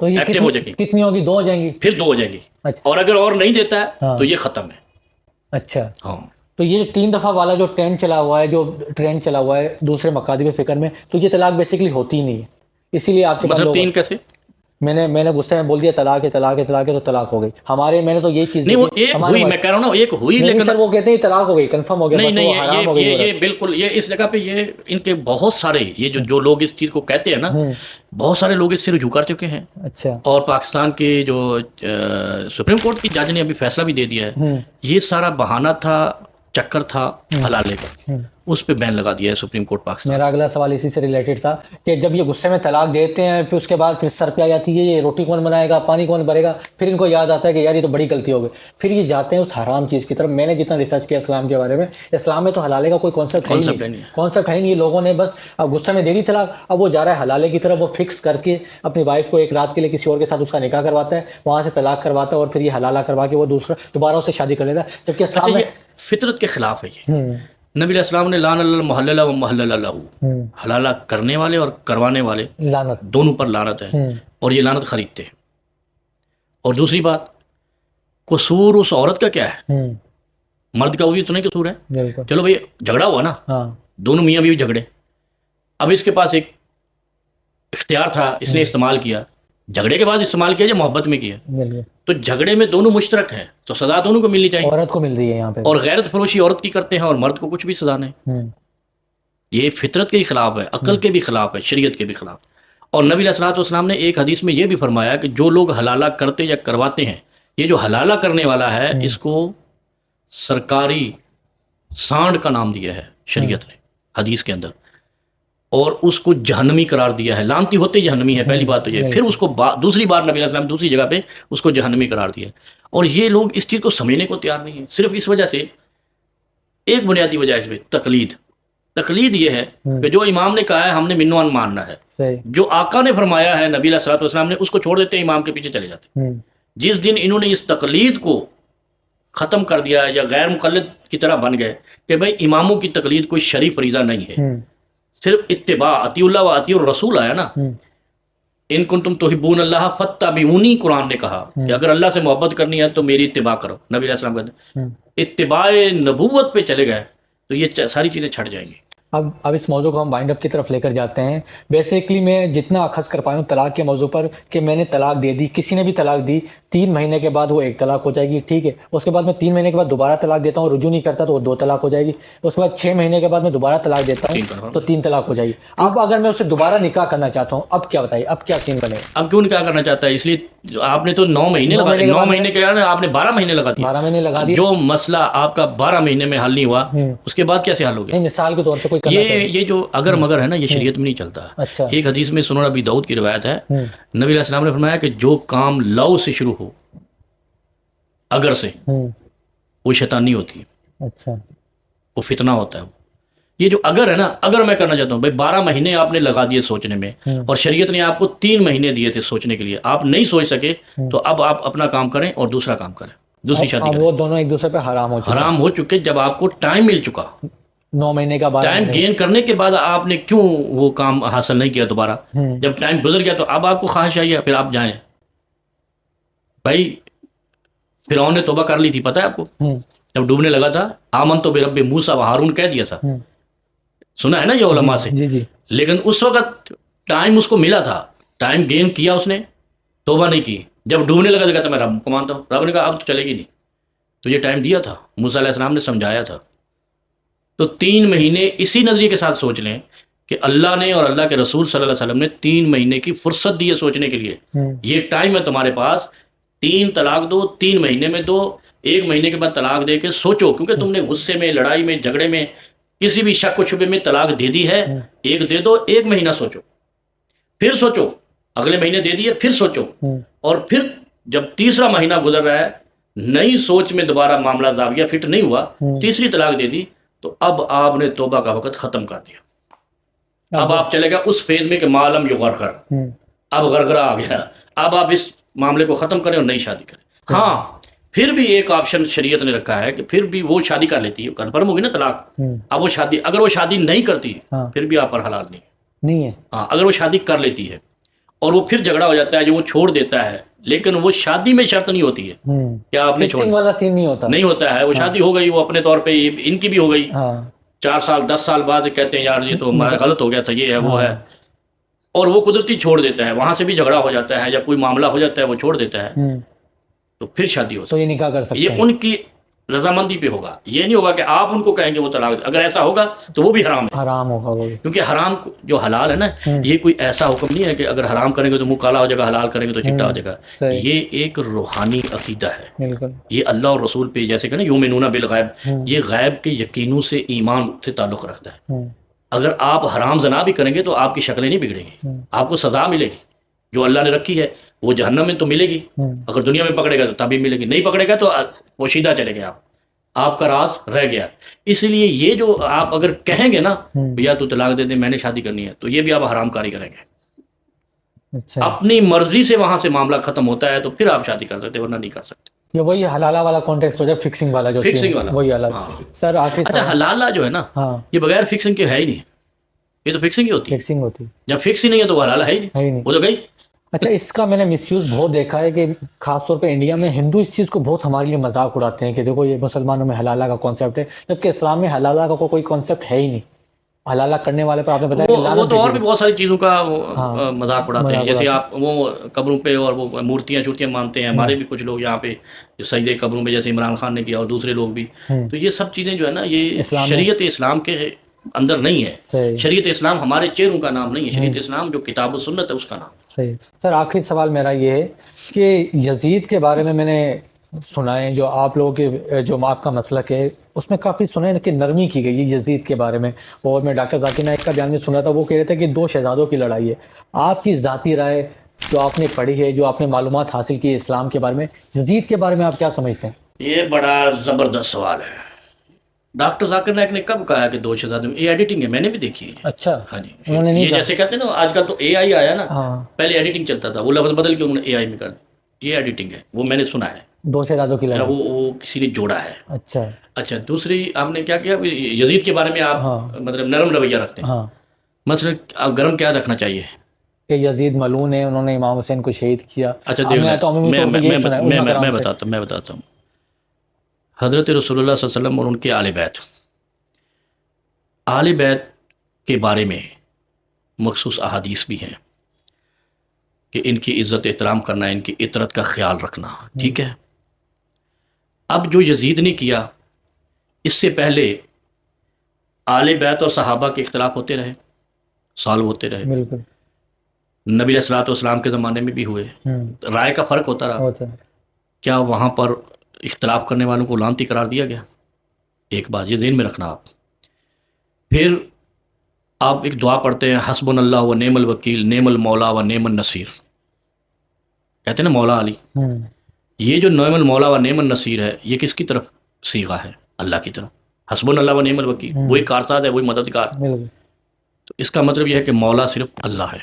تو یہ ایکٹیو ہو جائے گی، کتنی ہوگی؟ 2 ہو جائیں گی؟ پھر 2 ہو جائے گی، اچھا اور اگر اور نہیں دیتا ہے ہاں تو یہ ختم ہے۔ اچھا، ہاں تو یہ 3 دفعہ والا جو ٹرینڈ چلا ہوا ہے، جو ٹرینڈ چلا ہوا ہے دوسرے مکاتب فکر میں، تو یہ طلاق بیسیکلی ہوتی ہی نہیں ہے، اسی لیے آپ کے پاس مطلب لوگ 3 کیسے؟ میں نے غصے میں بول دیا طلاق ہے طلاق ہے طلاق ہے تو طلاق ہو گئی ہمارے، میں نے تو یہی چیز نہیں وہ دیکھی ایک ہمارے ہوئی، میں کہہ رہا ہوں نا ایک ہوئی، نہیں لیکن سر، وہ کہتے ہیں طلاق ہو گئی، کنفرم ہو گیا، نہیں بس نہیں، وہ حرام ہو گئی عورت۔ یہ بالکل، یہ اس جگہ پہ یہ ان کے بہت سارے، یہ جو لوگ اس چیز کو کہتے ہیں نا، بہت سارے لوگ اس سے رجوع کر چکے ہیں، اچھا اور پاکستان کے جو سپریم کورٹ کی جج نے ابھی فیصلہ بھی دے دیا ہے، یہ سارا بہانہ تھا، چکر تھا حلالے کا، اس پہ بین لگا دیا ہے سپریم کورٹ پاکستان۔ میرا اگلا سوال اسی سے ریلیٹڈ تھا کہ جب یہ غصے میں طلاق دیتے ہیں پھر اس کے بعد پھر سر پہ آ جاتی ہے یہ روٹی کون بنائے گا، پانی کون بھرے گا، پھر ان کو یاد آتا ہے کہ یار یہ تو بڑی غلطی ہو گئی، پھر یہ جاتے ہیں اس حرام چیز کی طرف۔ میں نے جتنا ریسرچ کیا اسلام کے بارے میں، اسلام میں تو حلالے کا کوئی کانسیپٹ ہے ہی کانسیپٹ نہیں، نہیں ہے۔ کانسیپٹ ہے ہی نہیں، یہ لوگوں نے بس اب غصے میں دے دی طلاق، اب وہ جا رہا ہے حلالے کی طرف، وہ فکس کر کے اپنی وائف کو ایک رات کے لیے کسی اور کے ساتھ اس کا نکاح کرواتا ہے، وہاں سے طلاق کرواتا ہے، اور پھر یہ حلالہ کروا کے وہ دوبارہ اس سے شادی کر لیتا ہے، جبکہ اچھا اسلام میں یہ فطرت کے خلاف ہے، یہ نبی علیہ السلام نے لعن اللہ المحلل و محلل لہ، حلالہ کرنے والے اور کروانے والے لعنت، دونوں پر لعنت ہے، اور یہ لعنت خریدتے ہیں۔ اور دوسری بات، قصور اس عورت کا کیا ہے؟ مرد کا بھی تو نہیں قصور ہے؟ بالکل چلو بھئی جھگڑا ہوا نا، ہاں دونوں میاں بیوی جھگڑے، اب اس کے پاس ایک اختیار تھا، اس نے استعمال کیا، جھگڑے کے بعد استعمال کیا یا محبت میں کیا؟ بالکل، تو جھگڑے میں دونوں مشترک ہیں، تو سزا دونوں کو ملنی چاہیے، عورت کو مل رہی ہے یہاں پہ، اور غیرت فروشی عورت کی کرتے ہیں اور مرد کو کچھ بھی سزا نہیں۔ یہ فطرت کے ہی خلاف ہے، عقل کے بھی خلاف ہے، شریعت کے بھی خلاف۔ اور نبی علیہ الصلوۃ والسلام نے ایک حدیث میں یہ بھی فرمایا کہ جو لوگ حلالہ کرتے یا کرواتے ہیں، یہ جو حلالہ کرنے والا ہے اس کو سرکاری سانڈ کا نام دیا ہے شریعت نے حدیث کے اندر، اور اس کو جہنمی قرار دیا ہے، لعنتی ہوتے جہنمی ہے، پہلی بات تو یہ، پھر اس کو دوسری بار نبی علیہ السلام دوسری جگہ پہ اس کو جہنمی قرار دیا ہے۔ اور یہ لوگ اس چیز کو سمجھنے کو تیار نہیں ہیں، صرف اس وجہ سے، ایک بنیادی وجہ اس میں تقلید یہ ہے کہ جو امام نے کہا ہے ہم نے منوان ماننا ہے، صحیح، جو آقا نے فرمایا ہے نبی علیہ الصلوۃ والسلام نے، اس کو چھوڑ دیتے ہیں، امام کے پیچھے چلے جاتے ہیں۔ جس دن انہوں نے اس تقلید کو ختم کر دیا یا غیر مقلد کی طرح بن گئے کہ بھئی اماموں کی تقلید کوئی شرعی فریضہ نہیں ہے، صرف اتباع، اطیعوا اللہ و اطیعوا الرسول آیا نا، ان کنتم تحبون اللہ فاتبعونی، قرآن نے کہا کہ اگر اللہ سے محبت کرنی ہے تو میری اتباع کرو، نبی علیہ السلام کہتے ہیں اتباع نبوت پہ چلے گئے تو یہ ساری چیزیں چھٹ جائیں گی۔ اب اس موضوع کو ہم وائنڈ اپ کی طرف لے کر جاتے ہیں۔ بیسیکلی میں جتنا اخذ کر پایا ہوں طلاق کے موضوع پر کہ میں نے طلاق دے دی، کسی نے بھی طلاق دی، 3 مہینے کے بعد وہ 1 طلاق ہو جائے گی، ٹھیک ہے، اس کے بعد میں 3 مہینے کے بعد دوبارہ طلاق دیتا ہوں، رجوع نہیں کرتا تو وہ 2 طلاق ہو جائے گی، اس کے بعد 6 مہینے کے بعد میں دوبارہ طلاق دیتا ہوں تو 3 طلاق ہو جائے گی۔ اب اگر میں اس سے دوبارہ نکاح کرنا چاہتا ہوں، اب کیا بتائیے، اب کیا سین بنے گا؟ اب کیوں کیا کرنا چاہتا ہے؟ اس لیے آپ نے تو 9 مہینے لگا، 9 مہینے کے بعد آپ نے 12 مہینے لگا دیا، 12 مہینے لگا دیے، جو مسئلہ آپ کا 12 مہینے میں حل نہیں ہوا اس کے بعد کیسے حل ہو گیا؟ نہیں مثال کے طور پہ کوئی کرنا چاہیے، یہ جو اگر مگر ہے نا، یہ شریعت میں نہیں چلتا۔ اچھا، ایک حدیث میں سنن ابی داؤد کی روایت ہے، نبی علیہ السلام نے فرمایا کہ جو کام لو سے شروع ہو، اگر سے، وہ شیطانی ہوتی ہے، اچھا، وہ فتنہ ہوتا ہے۔ یہ جو اگر ہے نا، اگر میں کرنا چاہتا ہوں بھائی 12 مہینے آپ نے لگا دیے سوچنے میں، اور شریعت نے آپ کو 3 مہینے دیے تھے سوچنے کے لیے، آپ نہیں سوچ سکے تو اب آپ اپنا کام کریں اور دوسرا کام کریں، دوسری شادی اب کریں۔ وہ دونوں ایک دوسرے پہ حرام ہو چکے، حرام ہو چکے جب آپ کو ٹائم مل چکا، 9 مہینے کا 12 ٹائم مہینے گین کرنے کے بعد آپ نے کیوں وہ کام حاصل نہیں کیا دوبارہ؟ جب ٹائم گزر گیا تو اب آپ کو خواہش آئی ہے، پھر آپ جائیں۔ بھائی فرعون نے توبہ کر لی تھی، پتہ ہے آپ کو، جب ڈوبنے لگا تھا، آمنت برب موسیٰ و ہارون کہہ دیا تھا، سنا ہے نا یہ علماء سے، جی جی، لیکن اس وقت ٹائم اس کو ملا تھا، ٹائم گین کیا اس نے، توبہ نہیں کی۔ جب ڈوبنے لگا تو کہتا میں رب کو مانتا ہوں، رب نے کہا اب تو چلے گی نہیں، تو یہ ٹائم دیا تھا، موسیٰ علیہ السلام نے سمجھایا تھا۔ تو 3 مہینے اسی نظریے کے ساتھ سوچ لیں کہ اللہ نے اور اللہ کے رسول صلی اللہ علیہ وسلم نے 3 مہینے کی فرصت دی ہے سوچنے کے لیے، یہ ٹائم ہے تمہارے پاس، 3 طلاق دو، 3 مہینے میں دو، 1 مہینے کے بعد طلاق دے کے سوچو، کیونکہ تم نے غصے میں، لڑائی میں، جھگڑے میں، کسی بھی شک و شبے میں طلاق دے دی ہے، 1 دے دو، 1 مہینہ سوچو، پھر سوچو، اگلے مہینے دے دی ہے پھر سوچو، اور پھر جب تیسرا مہینہ گزر رہا ہے، نئی سوچ میں دوبارہ معاملہ زاویہ فٹ نہیں ہوا، تیسری طلاق دے دی، تو اب آپ نے توبہ کا وقت ختم کر دیا، اب آپ چلے گا اس فیز میں کہ معلوم یغرغر، اب غرغرہ آ گیا، اب آپ اس معاملے کو ختم کریں اور نئی شادی کریں۔ ہاں پھر بھی ایک آپشن شریعت نے رکھا ہے کہ پھر بھی وہ شادی کر لیتی ہے، کنفرم ہوگی نا طلاق، اب وہ شادی، اگر وہ شادی نہیں کرتی پھر بھی آپ پر حلال نہیں ہے، ہاں، اگر وہ شادی کر لیتی ہے اور وہ پھر جھگڑا ہو جاتا ہے جو وہ چھوڑ دیتا ہے، لیکن وہ شادی میں شرط نہیں ہوتی ہے کہ آپ نے فکسنگ والا سین نہیں ہوتا. نہیں ہوتا ہے، وہ شادی ہو گئی، وہ اپنے طور پہ ان کی بھی ہو گئی، ہاں 4 سال 10 سال بعد کہتے ہیں یار یہ تو ہمارا غلط ہو گیا تھا، یہ ہے وہ ہے، اور وہ قدرتی چھوڑ دیتا ہے، وہاں سے بھی جھگڑا ہو جاتا ہے یا کوئی معاملہ ہو جاتا ہے وہ چھوڑ دیتا ہے، تو پھر شادی ہو تو یہ سکتی نکاح کر ہے. سکتے یہ ہیں. ان کی رضامندی پہ ہوگا، یہ نہیں ہوگا کہ آپ ان کو کہیں گے وہ طلاق دے. اگر ایسا ہوگا تو وہ بھی حرام ہے، حرام ہوگا وہ بھی. کیونکہ حرام جو حلال ہے نا، یہ کوئی ایسا حکم نہیں ہے کہ اگر حرام کریں گے تو منہ کالا ہو جائے گا، حلال کریں گے تو چٹا ہو جائے گا. صحیح. یہ ایک روحانی عقیدہ ہے، بالکل. یہ اللہ اور رسول پہ، جیسے کہ نا یؤمنون بالغیب، یہ غیب کے یقینوں سے ایمان سے تعلق رکھتا ہے. اگر آپ حرام زنا بھی کریں گے تو آپ کی شکلیں نہیں بگڑیں گی، آپ کو سزا ملے گی جو اللہ نے رکھی ہے، وہ جہنم میں تو ملے گی، اگر دنیا میں پکڑے گا تو تبھی ملے گی، نہیں پکڑے گا تو پوشیدہ چلے گئے آپ کا راز رہ گیا. اس لیے یہ جو آپ اگر کہیں گے نا بھیا تو طلاق دے دیں میں نے شادی کرنی ہے، تو یہ بھی آپ حرام کاری کریں گے. اچھا اپنی مرضی سے وہاں سے معاملہ ختم ہوتا ہے تو پھر آپ شادی کر سکتے، ورنہ نہیں کر سکتے. یہ وہی حلالہ والا کانٹیکسٹ ہو جائے، فکسنگ والا جو فکسنگ scene والا، وہی الگ. ہاں. سر آخری اچھا سوال. حلالہ جو ہے نا، ہاں یہ بغیر فکسنگ کے ہے ہی نہیں، یہ تو فکسنگ ہی ہوتی ہے. فکسنگ ہوتی جب فکس ہی نہیں ہے تو وہ حلال ہے ہی ہے ہی نہیں، نہیں. وہ تو گئی. اچھا اس کا میں نے مس یوز بہت دیکھا ہے کہ خاص طور پہ انڈیا میں ہندو اس چیز کو بہت ہمارے لیے مذاق اڑاتے ہیں کہ دیکھو یہ مسلمانوں میں حلالہ کا کانسیپٹ ہے، جبکہ اسلام میں حلالہ کا کوئی کانسیپٹ ہے ہی نہیں. حلالہ کرنے والے پر آپ نے بتایا کہ وہ لعنت تو اور بھیجی بھی گئی. بہت ساری چیزوں کا ہاں مذاق اڑاتے ہیں، مذاق جیسے اڑاتے آپ وہ قبروں پہ اور وہ مورتیاں چورتیاں مانتے ہیں. ہمارے بھی کچھ لوگ یہاں پہ جو سجدے قبروں پہ، جیسے عمران خان نے کیا اور دوسرے لوگ بھی، ہیں. تو یہ سب چیزیں جو ہے نا یہ اسلام میں شریعت اسلام کے اندر نہیں ہے. صحیح. شریعت اسلام ہمارے چہروں کا نام نہیں ہے، شریعت اسلام جو کتاب و سنت ہے اس کا نام. صحیح. سر آخری سوال میرا یہ ہے کہ یزید کے بارے میں نے سنا ہے، جو آپ لوگوں کے جو آپ کا مسلک ہے اس میں کافی سنا ہے کہ نرمی کی گئی ہے یزید کے بارے میں. اور میں ڈاکٹر ذاکر نائک کا بیان بھی سنا تھا، وہ کہہ رہے تھے کہ 2 شہزادوں کی لڑائی ہے. آپ کی ذاتی رائے جو آپ نے پڑھی ہے، جو آپ نے معلومات حاصل کی ہے اسلام کے بارے میں، یزید کے بارے میں آپ کیا سمجھتے ہیں؟ یہ بڑا زبردست سوال ہے. ڈاکٹر ذاکر نائک نے کب کہا کہ 2 شہزادوں؟ یہ ایڈیٹنگ ہے، میں نے بھی دیکھی ہے. اچھا ہاں جی، انہوں نے نہیں یہ کہا. جیسے کہتے ہیں نا آج کل تو اے آئی آیا نا، ہاں پہلے ایڈیٹنگ چلتا تھا، وہ لفظ بدل کے انہوں نے اے آئی میں کر دیا. یہ ایڈیٹنگ ہے، وہ میں نے سنا ہے. 2 شہزادوں کی لڑائی. وہ کسی نے جوڑا ہے. اچھا. اچھا دوسری آپ نے کیا کیا یزید کے بارے میں؟ آپ ہاں مطلب نرم رویہ رکھتے ہیں، ہاں مثلا آپ گرم کیا رکھنا چاہیے؟ کہ یزید ملعون ہے، انہوں نے امام حسین کو شہید کیا. اچھا آپ دیکھ نے لیں، تو عمومی میں طور پہ میں یہی سنا ہے میں علماء میں کرام سے. میں بتاتا ہوں. حضرت رسول اللہ صلی اللہ علیہ وسلم اور ان کے آل بیت کے بارے میں مخصوص احادیث بھی ہیں کہ ان کی عزت احترام کرنا، ان کی عطرت کا خیال رکھنا، ٹھیک ہے. اب جو یزید نے کیا، اس سے پہلے آل بیت اور صحابہ کے اختلاف ہوتے رہے، سالو ہوتے رہے، بالکل. نبی علیہ الصلوۃ والسلام کے زمانے میں بھی ہوئے، رائے کا فرق ہوتا رہا. ہوتا ہے. کیا وہاں پر اختلاف کرنے والوں کو لعنتی قرار دیا گیا؟ ایک بات یہ ذہن میں رکھنا آپ. پھر آپ ایک دعا پڑھتے ہیں، حسبنا اللہ و نعم الوکیل نعم المولا و نعم النصیر، کہتے ہیں نا مولا علی. یہ جو نعم المولا و نعم النصیر ہے، یہ کس کی طرف صیغہ ہے؟ اللہ کی طرف. حسبنا اللہ و نعم الوکیل، وہی کارساز ہے، وہی مددگار. بالکل. تو اس کا مطلب یہ ہے کہ مولا صرف اللہ ہے.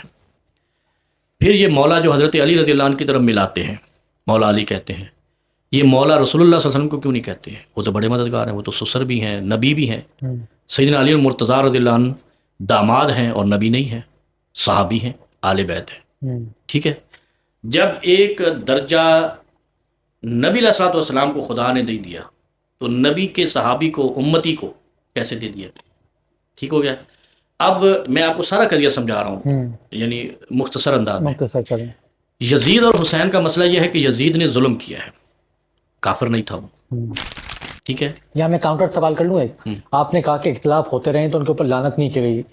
پھر یہ مولا جو حضرت علی رضی اللہ عنہ کی طرف ملاتے ہیں، مولا علی کہتے ہیں، یہ مولا رسول اللہ صلی اللہ علیہ وسلم کو کیوں نہیں کہتے ہیں؟ وہ تو بڑے مددگار ہیں، وہ تو سسر بھی ہیں، نبی بھی ہیں. سیدنا علی المرتضیٰ رضی اللہ عنہ داماد ہیں اور نبی نہیں ہیں، صحابی ہیں، آل بیت ہیں، ٹھیک ہے. جب ایک درجہ نبی علیہ الصلوۃ والسلام کو خدا نے دے دیا تو نبی کے صحابی کو، امتی کو کیسے دے دیا؟ ٹھیک ہو گیا. اب میں آپ کو سارا قضیہ سمجھا رہا ہوں، یعنی مختصر انداز میں. مختصر کریں. یزید اور حسین کا مسئلہ یہ ہے کہ یزید نے ظلم کیا ہے، کافر نہیں تھا وہ، ٹھیک ہے. یہاں میں کاؤنٹر سوال کر لوں ایک. آپ نے کہا کہ اختلاف ہوتے رہے تو ان کے اوپر لعنت نہیں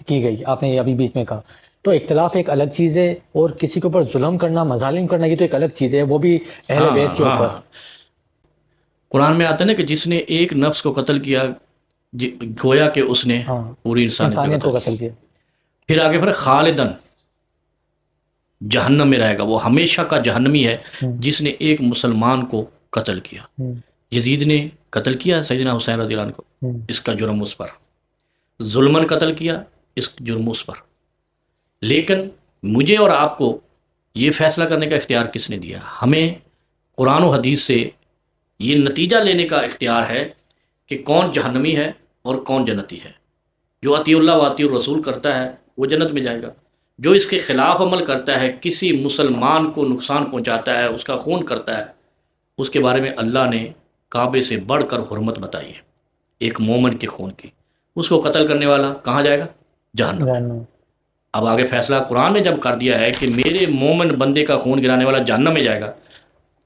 کی گئی، آپ نے یہ ابھی بیچ میں کہا. تو اختلاف ایک الگ چیز ہے اور کسی کے اوپر ظلم کرنا، مظالم کرنا، یہ تو ایک الگ چیز ہے، وہ بھی اہل بیت کے اوپر. قرآن میں آتا ہے نا کہ جس نے ایک نفس کو قتل کیا گویا کہ اس نے پوری انسانیت کو قتل کیا. پھر آگے پھر خالدن جہنم میں رہے گا، وہ ہمیشہ کا جہنمی ہے جس نے ایک مسلمان کو قتل کیا. یزید نے قتل کیا سیدنا حسین رضی اللہ عنہ کو، اس کا جرم اس پر. ظلمن قتل کیا، اس جرم اس پر. لیکن مجھے اور آپ کو یہ فیصلہ کرنے کا اختیار کس نے دیا؟ ہمیں قرآن و حدیث سے یہ نتیجہ لینے کا اختیار ہے کہ کون جہنمی ہے اور کون جنتی ہے. جو اطیع اللہ و اطیع الرسول کرتا ہے وہ جنت میں جائے گا، جو اس کے خلاف عمل کرتا ہے، کسی مسلمان کو نقصان پہنچاتا ہے، اس کا خون کرتا ہے، اس کے بارے میں اللہ نے کعبے سے بڑھ کر حرمت بتائی ہے ایک مومن کے خون کی. اس کو قتل کرنے والا کہاں جائے گا؟ جہنم. جاننا. اب آگے فیصلہ قرآن نے جب کر دیا ہے کہ میرے مومن بندے کا خون گرانے والا جہنم میں جائے گا،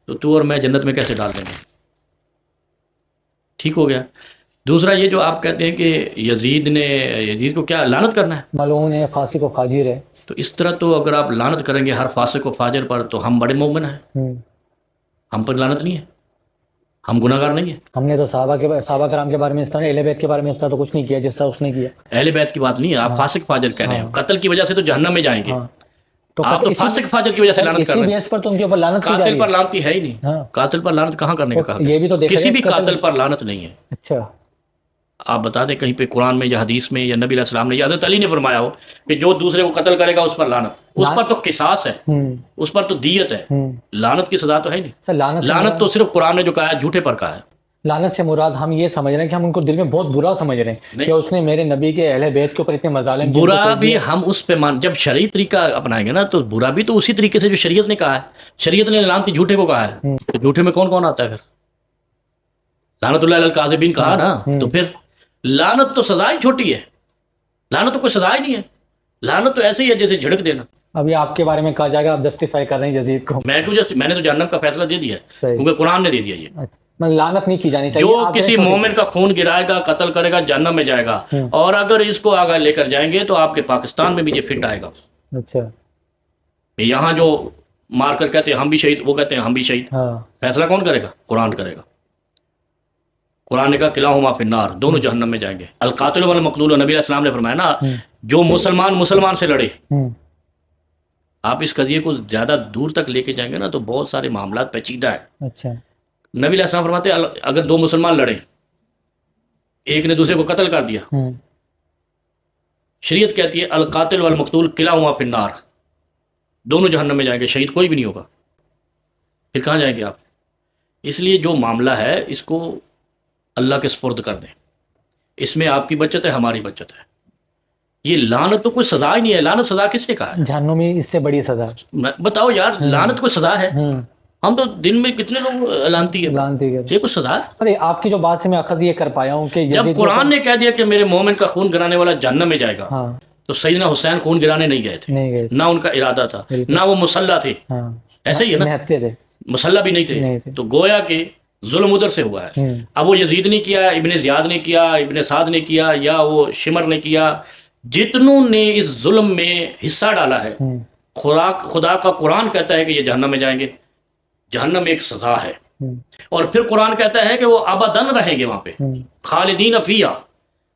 تو اور میں جنت میں کیسے ڈال دیں گے؟ ٹھیک ہو گیا. دوسرا یہ جو آپ کہتے ہیں کہ یزید کو کیا لعنت کرنا ہے، ملعون ہے، فاسق و فاجر ہے. تو اس طرح تو اگر آپ لعنت کریں گے ہر فاسق و فاجر پر، تو ہم بڑے مومن ہیں، ہم پر لعنت نہیں ہے، ہم گناہ گار نہیں ہیں. ہم نے تو صحابہ کرام کے بارے میں اس طرح، اہل بیت کے بارے میں اس طرح تو کچھ نہیں کیا جس طرح اس نے کیا. اہل بیت کی بات نہیں ہے، آپ فاسق فاجر کہہ رہے ہیں. قتل کی وجہ سے تو جہنم میں جائیں گے. آپ تو فاسق فاجر کی وجہ سے لعنت کر رہے ہیں. اسی پر تو ان کے اوپر لعنت کی جا رہی قاتل ہے. پر لعنتی ہے ہی نہیں. قاتل پر لعنت کہاں کرنے کا کہا یہ بھی تو دیکھا کسی جائے بھی قاتل پر لعنت نہیں ہے. اچھا آپ بتا دیں کہیں پہ قرآن میں یا حدیث میں یا نبی علیہ السلام نے یا حضرت علی نے فرمایا ہو کہ جو دوسرے کو قتل کرے گا اس پر لعنت. اس پر تو قصاص ہے، اس پر تو دیت ہے، لعنت کی سزا تو ہے نہیں. لعنت تو صرف قرآن نے جو کہا ہے جھوٹے پر کہا ہے. لعنت سے مراد ہم یہ سمجھ رہے ہیں کہ ہم ان کو دل میں بہت برا سمجھ رہے ہیں کہ اس نے میرے نبی کے اہل بیت کے اوپر اتنے مظالم کیے. برا بھی ہم اس پہ جب شرعی طریقہ اپنائیں گے نا تو برا بھی تو اسی طریقے سے جو شریعت نے کہا ہے. شریعت نے لعنتی جھوٹے کو کہا ہے، تو جھوٹے میں کون کون آتا ہے پھر؟ لعنت اللہ علی الکاذبین کہا نا. تو پھر لعنت تو سزا ہی چھوٹی ہے، لعنت تو کوئی سزا ہی نہیں ہے. لعنت تو ایسے ہی ہے جیسے جھڑک دینا. ابھی آپ کے بارے میں کہا جائے گا آپ جسٹیفائی کر رہے ہیں یزید کو. میں نے تو جہنم کا فیصلہ دے دیا ہے کیونکہ قرآن نے دے دیا. یہ لعنت نہیں کی جانی چاہیے. جو کسی مومن کا خون گرائے گا، قتل کرے گا، جہنم میں جائے گا. اور اگر اس کو آگے لے کر جائیں گے تو آپ کے پاکستان میں بھی یہ فٹ آئے گا. اچھا یہاں جو مار کر کہتے ہیں ہم بھی شہید، وہ کہتے ہیں ہم بھی شہید. فیصلہ کون کرے گا؟ قرآن کرے گا. قرآن نے کہا کلاہما فی النار، دونوں جہنم میں جائیں گے. القاتل والمقتول، نبی علیہ السلام نے فرمایا نا جو مسلمان سے لڑے. آپ اس قضیے کو زیادہ دور تک لے کے جائیں گے نا تو بہت سارے معاملات پیچیدہ ہیں. اچھا نبی علیہ السلام فرماتے ہیں اگر دو مسلمان لڑیں، ایک نے دوسرے کو قتل کر دیا، شریعت کہتی ہے القاتل والمقتول کلاہما فی النار، دونوں جہنم میں جائیں گے، شہید کوئی بھی نہیں ہوگا. پھر کہاں جائیں گے آپ؟ اس لیے جو معاملہ ہے اس کو اللہ کے سپرد کر دیں. اس میں آپ کی بچت ہے، ہماری بچت ہے. یہ لعنت تو کوئی سزا ہی نہیں ہے. لعنت سزا کس نے کہا ہے؟ جہنم میں اس سے بڑی سزا بتاؤ یار، لعنت کوئی سزا ہے؟ ہم تو دن میں کتنے لوگ لعنتی ہے، یہ کوئی سزا ہے؟ ارے آپ کی جو بات سے میں اخذ یہ کر پایا ہوں کہ جب قرآن نے کہہ دیا کہ میرے مومن کا خون گرانے والا جہنم میں جائے گا، تو سیدنا حسین خون گرانے نہیں گئے تھے، نہ ان کا ارادہ تھا، نہ وہ مسلح تھے. ایسے ہی ہے نا، مسلح بھی نہیں تھے. تو گویا کہ ظلم ادھر سے ہوا ہے. اب وہ یزید نے کیا، ابن زیاد نے کیا، ابن سعد نے کیا، یا وہ شمر نے کیا، جتنوں نے اس ظلم میں حصہ ڈالا ہے، خدا کا قرآن کہتا ہے کہ یہ جہنم میں جائیں گے. جہنم ایک سزا ہے. اور پھر قرآن کہتا ہے کہ وہ ابداً رہیں گے وہاں پہ، خالدین فیہا،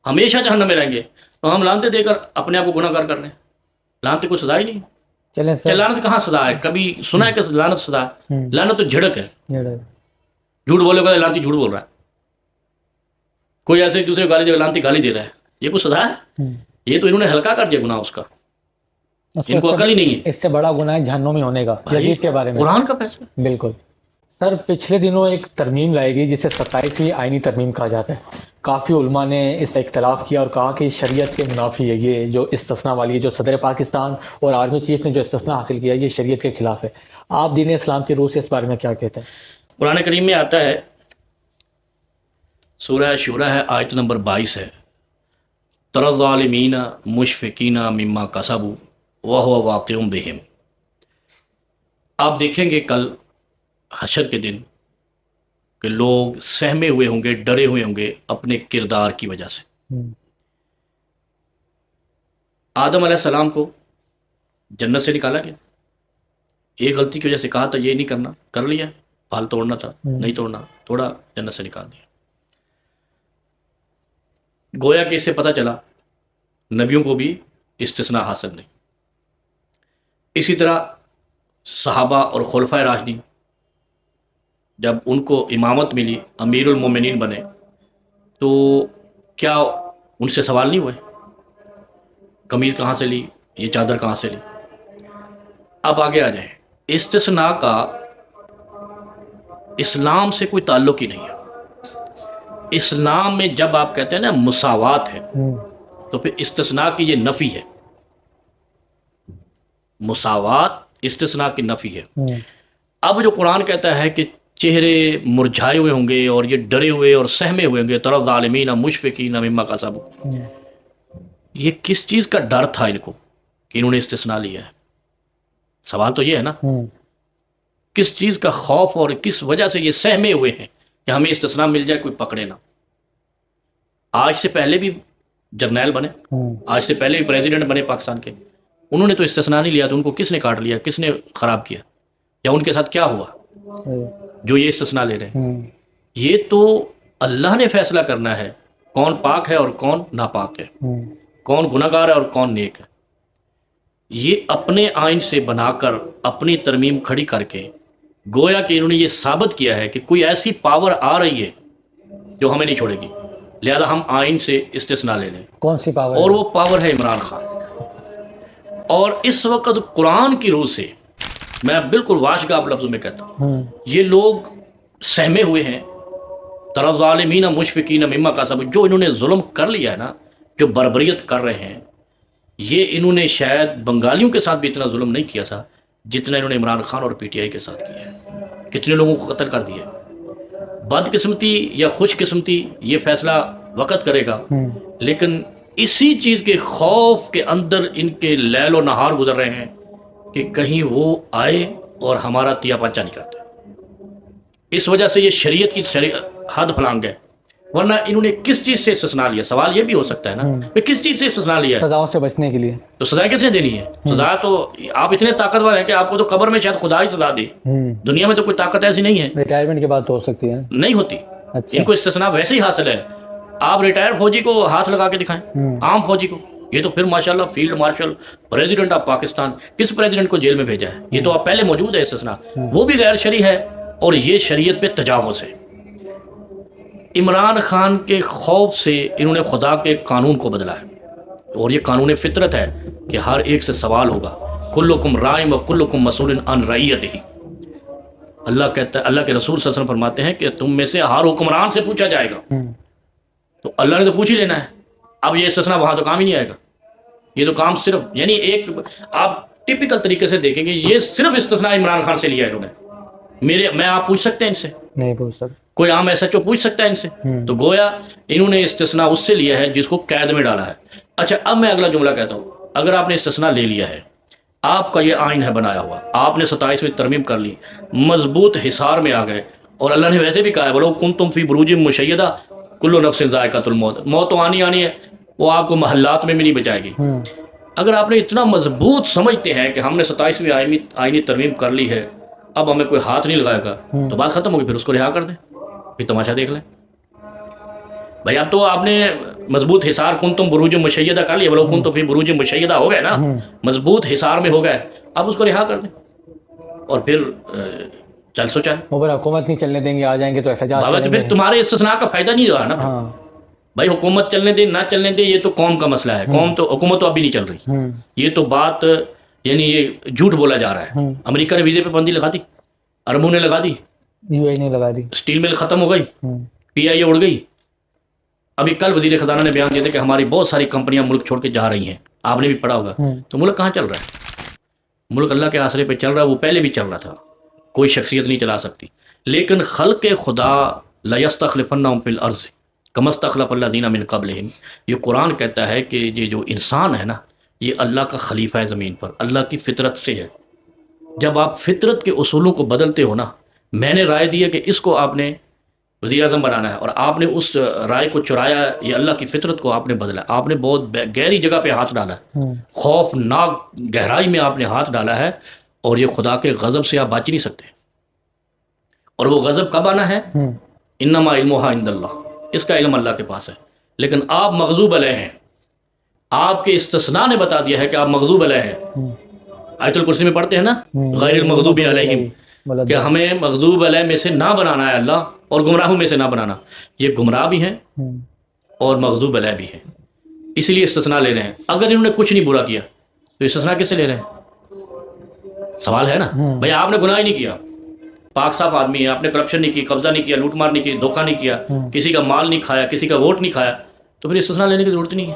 ہمیشہ جہنم میں رہیں گے. تو ہم لعنتیں دے کر اپنے آپ کو گناہ گار کر رہے ہیں. لعنت کوئی سزا ہی نہیں. لعنت کہاں سزا ہے؟ کبھی سنا ہے کہ لعنت سزا ہے؟ لعنت تو جھڑک ہے. جھوٹ بولے گا لعنتی جھوٹ بول رہا ہے. کوئی ایسے دوسرے کو گالی دے گا، لعنتی گالی دے رہا ہے. یہ کوئی سزا ہے؟ یہ تو انہوں نے ہلکا کر دیا گناہ اس کا. ان کو عقل ہی نہیں ہے. اس سے بڑا گناہ ہے جہنم میں ہونے کا. یزید کے بارے میں قرآن کا فیصلہ. بالکل سر. پچھلے دنوں ایک ترمیم لائی گئی جسے 27ویں آئینی ترمیم کہا جاتا ہے. کافی علماء نے اس سے اختلاف کیا اور کہا کہ شریعت کے منافی ہے. یہ جو استثناء والی ہے، جو صدر پاکستان اور آرمی چیف نے جو استثناء حاصل کیا ہے، یہ شریعت کے خلاف ہے. آپ دین اسلام کی روح سے اس بارے میں کیا کہتے ہیں؟ قرآن کریم میں آتا ہے، سورہ شورہ ہے، آیت نمبر 22 ہے، تری الظالمین مشفقین مما کسبوا وہو واقع بہم. آپ دیکھیں گے کل حشر کے دن کہ لوگ سہمے ہوئے ہوں گے، ڈرے ہوئے ہوں گے اپنے کردار کی وجہ سے. آدم علیہ السلام کو جنت سے نکالا گیا، ایک غلطی کی وجہ سے کہا تھا یہ نہیں کرنا، کر لیا. پھال توڑنا تھا، نہیں توڑنا، تھوڑا جنت سے نکال دیا. گویا کہ اس سے پتہ چلا نبیوں کو بھی استثناء حاصل نہیں. اسی طرح صحابہ اور خلفائے راشدین جب ان کو امامت ملی، امیر المومنین بنے، تو کیا ان سے سوال نہیں ہوئے قمیض کہاں سے لی، یہ چادر کہاں سے لی؟ اب آگے آ جائیں. استثناء کا اسلام سے کوئی تعلق ہی نہیں ہے. اسلام میں جب آپ کہتے ہیں نا مساوات ہے، تو پھر استثناء کی یہ نفی ہے. مساوات استثناء کی نفی ہے۔ ہوں، اب جو قرآن کہتا ہے کہ چہرے مرجھائے ہوئے ہوں گے اور یہ ڈرے ہوئے اور سہمے ہوئے ہوں گے، تری الظالمین مشفقین مما کسبوا، ہوں، یہ کس چیز کا ڈر تھا ان کو کہ انہوں نے استثناء لیا ہے؟ سوال تو یہ ہے نا، ہوں، کس چیز کا خوف اور کس وجہ سے یہ سہمے ہوئے ہیں کہ ہمیں استثناء مل جائے، کوئی پکڑے نہ۔ آج سے پہلے بھی جرنیل بنے، ہوں، آج سے پہلے بھی پریزیڈنٹ بنے پاکستان کے، انہوں نے تو استثناء نہیں لیا، تو ان کو کس نے کاٹ لیا، کس نے خراب کیا، یا ان کے ساتھ کیا ہوا جو یہ استثناء لے رہے ہیں؟ ہوں، یہ تو اللہ نے فیصلہ کرنا ہے کون پاک ہے اور کون ناپاک ہے، ہوں، کون گناہگار ہے اور کون نیک ہے۔ یہ اپنے آئین سے بنا کر اپنی ترمیم کھڑی کر کے گویا کہ انہوں نے یہ ثابت کیا ہے کہ کوئی ایسی پاور آ رہی ہے جو ہمیں نہیں چھوڑے گی، لہذا ہم آئین سے استثناء لے لیں، کون سی پاور اور ہے؟ وہ پاور ہے عمران خان۔ اور اس وقت قرآن کی روح سے میں بالکل واشگاف لفظوں میں کہتا ہوں، ہوں، یہ لوگ سہمے ہوئے ہیں، تری الظالمین مشفقین مما کسبوا، جو انہوں نے ظلم کر لیا ہے نا، جو بربریت کر رہے ہیں، یہ انہوں نے شاید بنگالیوں کے ساتھ بھی اتنا ظلم نہیں کیا تھا جتنا انہوں نے عمران خان اور پی ٹی آئی کے ساتھ کیا ہے۔ کتنے لوگوں کو قتل کر دیا۔ بدقسمتی یا خوش قسمتی یہ فیصلہ وقت کرے گا، ہوں، لیکن اسی چیز کے خوف کے اندر ان کے لیل و نہار گزر رہے ہیں کہ کہیں وہ آئے اور ہمارا تیا پنچا نہیں کرتے۔ اس وجہ سے یہ شریعت کی حد پھلانگ ہے، ورنہ انہوں نے کس چیز سے استثناء لیا؟ سوال یہ بھی ہو سکتا ہے نا کہ کس چیز سے استثناء لیا ہے؟ سزاؤں سے بچنے کے لیے۔ تو سزا کس نے دینی ہے؟ سزا تو آپ اتنے طاقتور ہیں کہ آپ کو تو قبر میں شاید خدا ہی سزا دے، ہوں، دنیا میں تو کوئی طاقت ایسی نہیں ہے، ریٹائرمنٹ کے بعد تو ہو سکتی ہے۔ نہیں ہوتی۔ اچھا، ان کو استثناء ویسے ہی حاصل ہے، آپ ریٹائر فوجی کو ہاتھ لگا کے دکھائیں، عام فوجی کو، یہ تو پھر ماشاءاللہ field marshal president of Pakistan, کس پریزیڈنٹ کو جیل میں بھیجا ہے؟ یہ تو آپ پہلے موجود ہے استثناء، وہ بھی غیر شرعی ہے اور یہ شریعت پہ تجاوز ہے۔ عمران خان کے خوف سے انہوں نے خدا کے قانون کو بدلا ہے، اور یہ قانون فطرت ہے کہ ہر ایک سے سوال ہوگا، کلکم رائم و کلکم مسئول عن رعیتہ۔ اللہ کہتا ہے، اللہ کے رسول صلی اللہ علیہ وسلم فرماتے ہیں کہ تم میں سے ہر حکمران سے پوچھا جائے گا، تو اللہ نے تو پوچھ ہی لینا ہے۔ اب یہ استثناء وہاں تو کام ہی نہیں آئے گا، یہ تو کام صرف یعنی ایک آپ ٹپیکل طریقے سے دیکھیں گے، یہ صرف استثناء عمران خان سے لیا ہے انہوں نے۔ میں آپ پوچھ سکتے ہیں ان سے؟ نہیں پوچھ سکتے۔ کوئی عام ایس ایچ او پوچھ سکتا ہے ان سے؟ تو گویا انہوں نے استثناء اس سے لیا ہے جس کو قید میں ڈالا ہے۔ اچھا، اب میں اگلا جملہ کہتا ہوں، اگر آپ نے استثناء لے لیا ہے، آپ کا یہ آئین ہے بنایا ہوا، آپ نے 27 میں ترمیم کر لی، مضبوط حصار میں آ گئے، اور اللہ نے ویسے بھی کہا ہے بولو کنتم فی بروج مشیدہ کل نفس ذائقۃ الموت، موت تو آنی ہے، وہ آپ کو محلات میں بھی نہیں بچائے گی۔ اگر آپ نے اتنا مضبوط سمجھتے ہیں کہ ہم نے 27ویں آئینی ترمیم کر لی ہے، اب ہمیں کوئی ہاتھ نہیں لگائے گا، تو بات ختم ہوگی، پھر اس کو رہا کر دیں، پھر تماشا دیکھ لیں۔ بھائی اب تو آپ نے مضبوط حصار کنتم بروج مشیدہ کر لیا، بولو کنتم فی بروج مشیدہ ہو گئے نا، مضبوط حصار میں ہو گئے، اب اس کو رہا کر دیں اور پھر چل سو چل۔ وہ پر حکومت نہیں چلنے دیں گے، آ جائیں گے تو احتجاج بابا تو کریں پھر گے۔ تمہارے استثناء کا فائدہ نہیں رہا نا۔ ہاں، بھائی حکومت چلنے دے نہ چلنے دے، یہ تو قوم کا مسئلہ ہے، قوم تو حکومت تو ابھی نہیں چل رہی، یہ تو بات یعنی یہ جھوٹ بولا جا رہا ہے۔ امریکہ نے ویزے پہ پابندی لگا دی، عربوں نے لگا دی، یو اے نے لگا دی، اسٹیل مل ختم ہو گئی، پی آئی اے اڑ گئی۔ ابھی کل وزیر خزانہ نے بیان دیا تھا کہ ہماری بہت ساری کمپنیاں ملک چھوڑ کے جا رہی ہیں، آپ نے بھی پڑھا ہوگا۔ تو ملک کہاں چل رہا ہے؟ ملک اللہ کے آسرے پہ چل رہا ہے، وہ پہلے بھی چل رہا تھا، کوئی شخصیت نہیں چلا سکتی، لیکن خلق خدا لَيَسْتَخْلِفَنَّهُمْ فِي الْأَرْضِ كَمَا اسْتَخْلَفَ الَّذِينَ مِن قَبْلِهِمْ۔ یہ قرآن کہتا ہے کہ یہ جو انسان ہے نا، یہ اللہ کا خلیفہ ہے زمین پر، اللہ کی فطرت سے ہے۔ جب آپ فطرت کے اصولوں کو بدلتے ہو نا، میں نے رائے دی ہے کہ اس کو آپ نے وزیر اعظم بنانا ہے، اور آپ نے اس رائے کو چرایا، یہ اللہ کی فطرت کو آپ نے بدلا، آپ نے بہت گہری جگہ پہ ہاتھ ڈالا ہے، خوفناک گہرائی میں آپ نے ہاتھ ڈالا ہے، اور یہ خدا کے غضب سے آپ بچ نہیں سکتے۔ اور وہ غضب کب آنا ہے؟ انما علمها عند اللہ، اس کا علم اللہ کے پاس ہے، لیکن آپ مغضوب علیہ ہیں، آپ کے استثناء نے بتا دیا ہے کہ آپ مغضوب علیہ ہیں۔ آیت الکرسی میں پڑھتے ہیں نا، غیر المغضوب علیہم، کہ ہمیں مغضوب علیہ میں سے نہ بنانا ہے اللہ، اور گمراہوں میں سے نہ بنانا۔ یہ گمراہ بھی ہیں اور مغضوب علیہ بھی ہیں، اسی لیے استثناء لے رہے ہیں۔ اگر انہوں نے کچھ نہیں برا کیا تو استثناء کس سے لے رہے ہیں؟ سوال ہے نا بھائی، آپ نے گناہ ہی نہیں کیا، پاک صاف آدمی ہے، آپ نے کرپشن نہیں کی، قبضہ نہیں کیا، لوٹ مار نہیں کی، دھوکہ نہیں کیا، کسی کا مال نہیں کھایا، کسی کا ووٹ نہیں کھایا، تو پھر استثناء لینے کی ضرورت نہیں ہے۔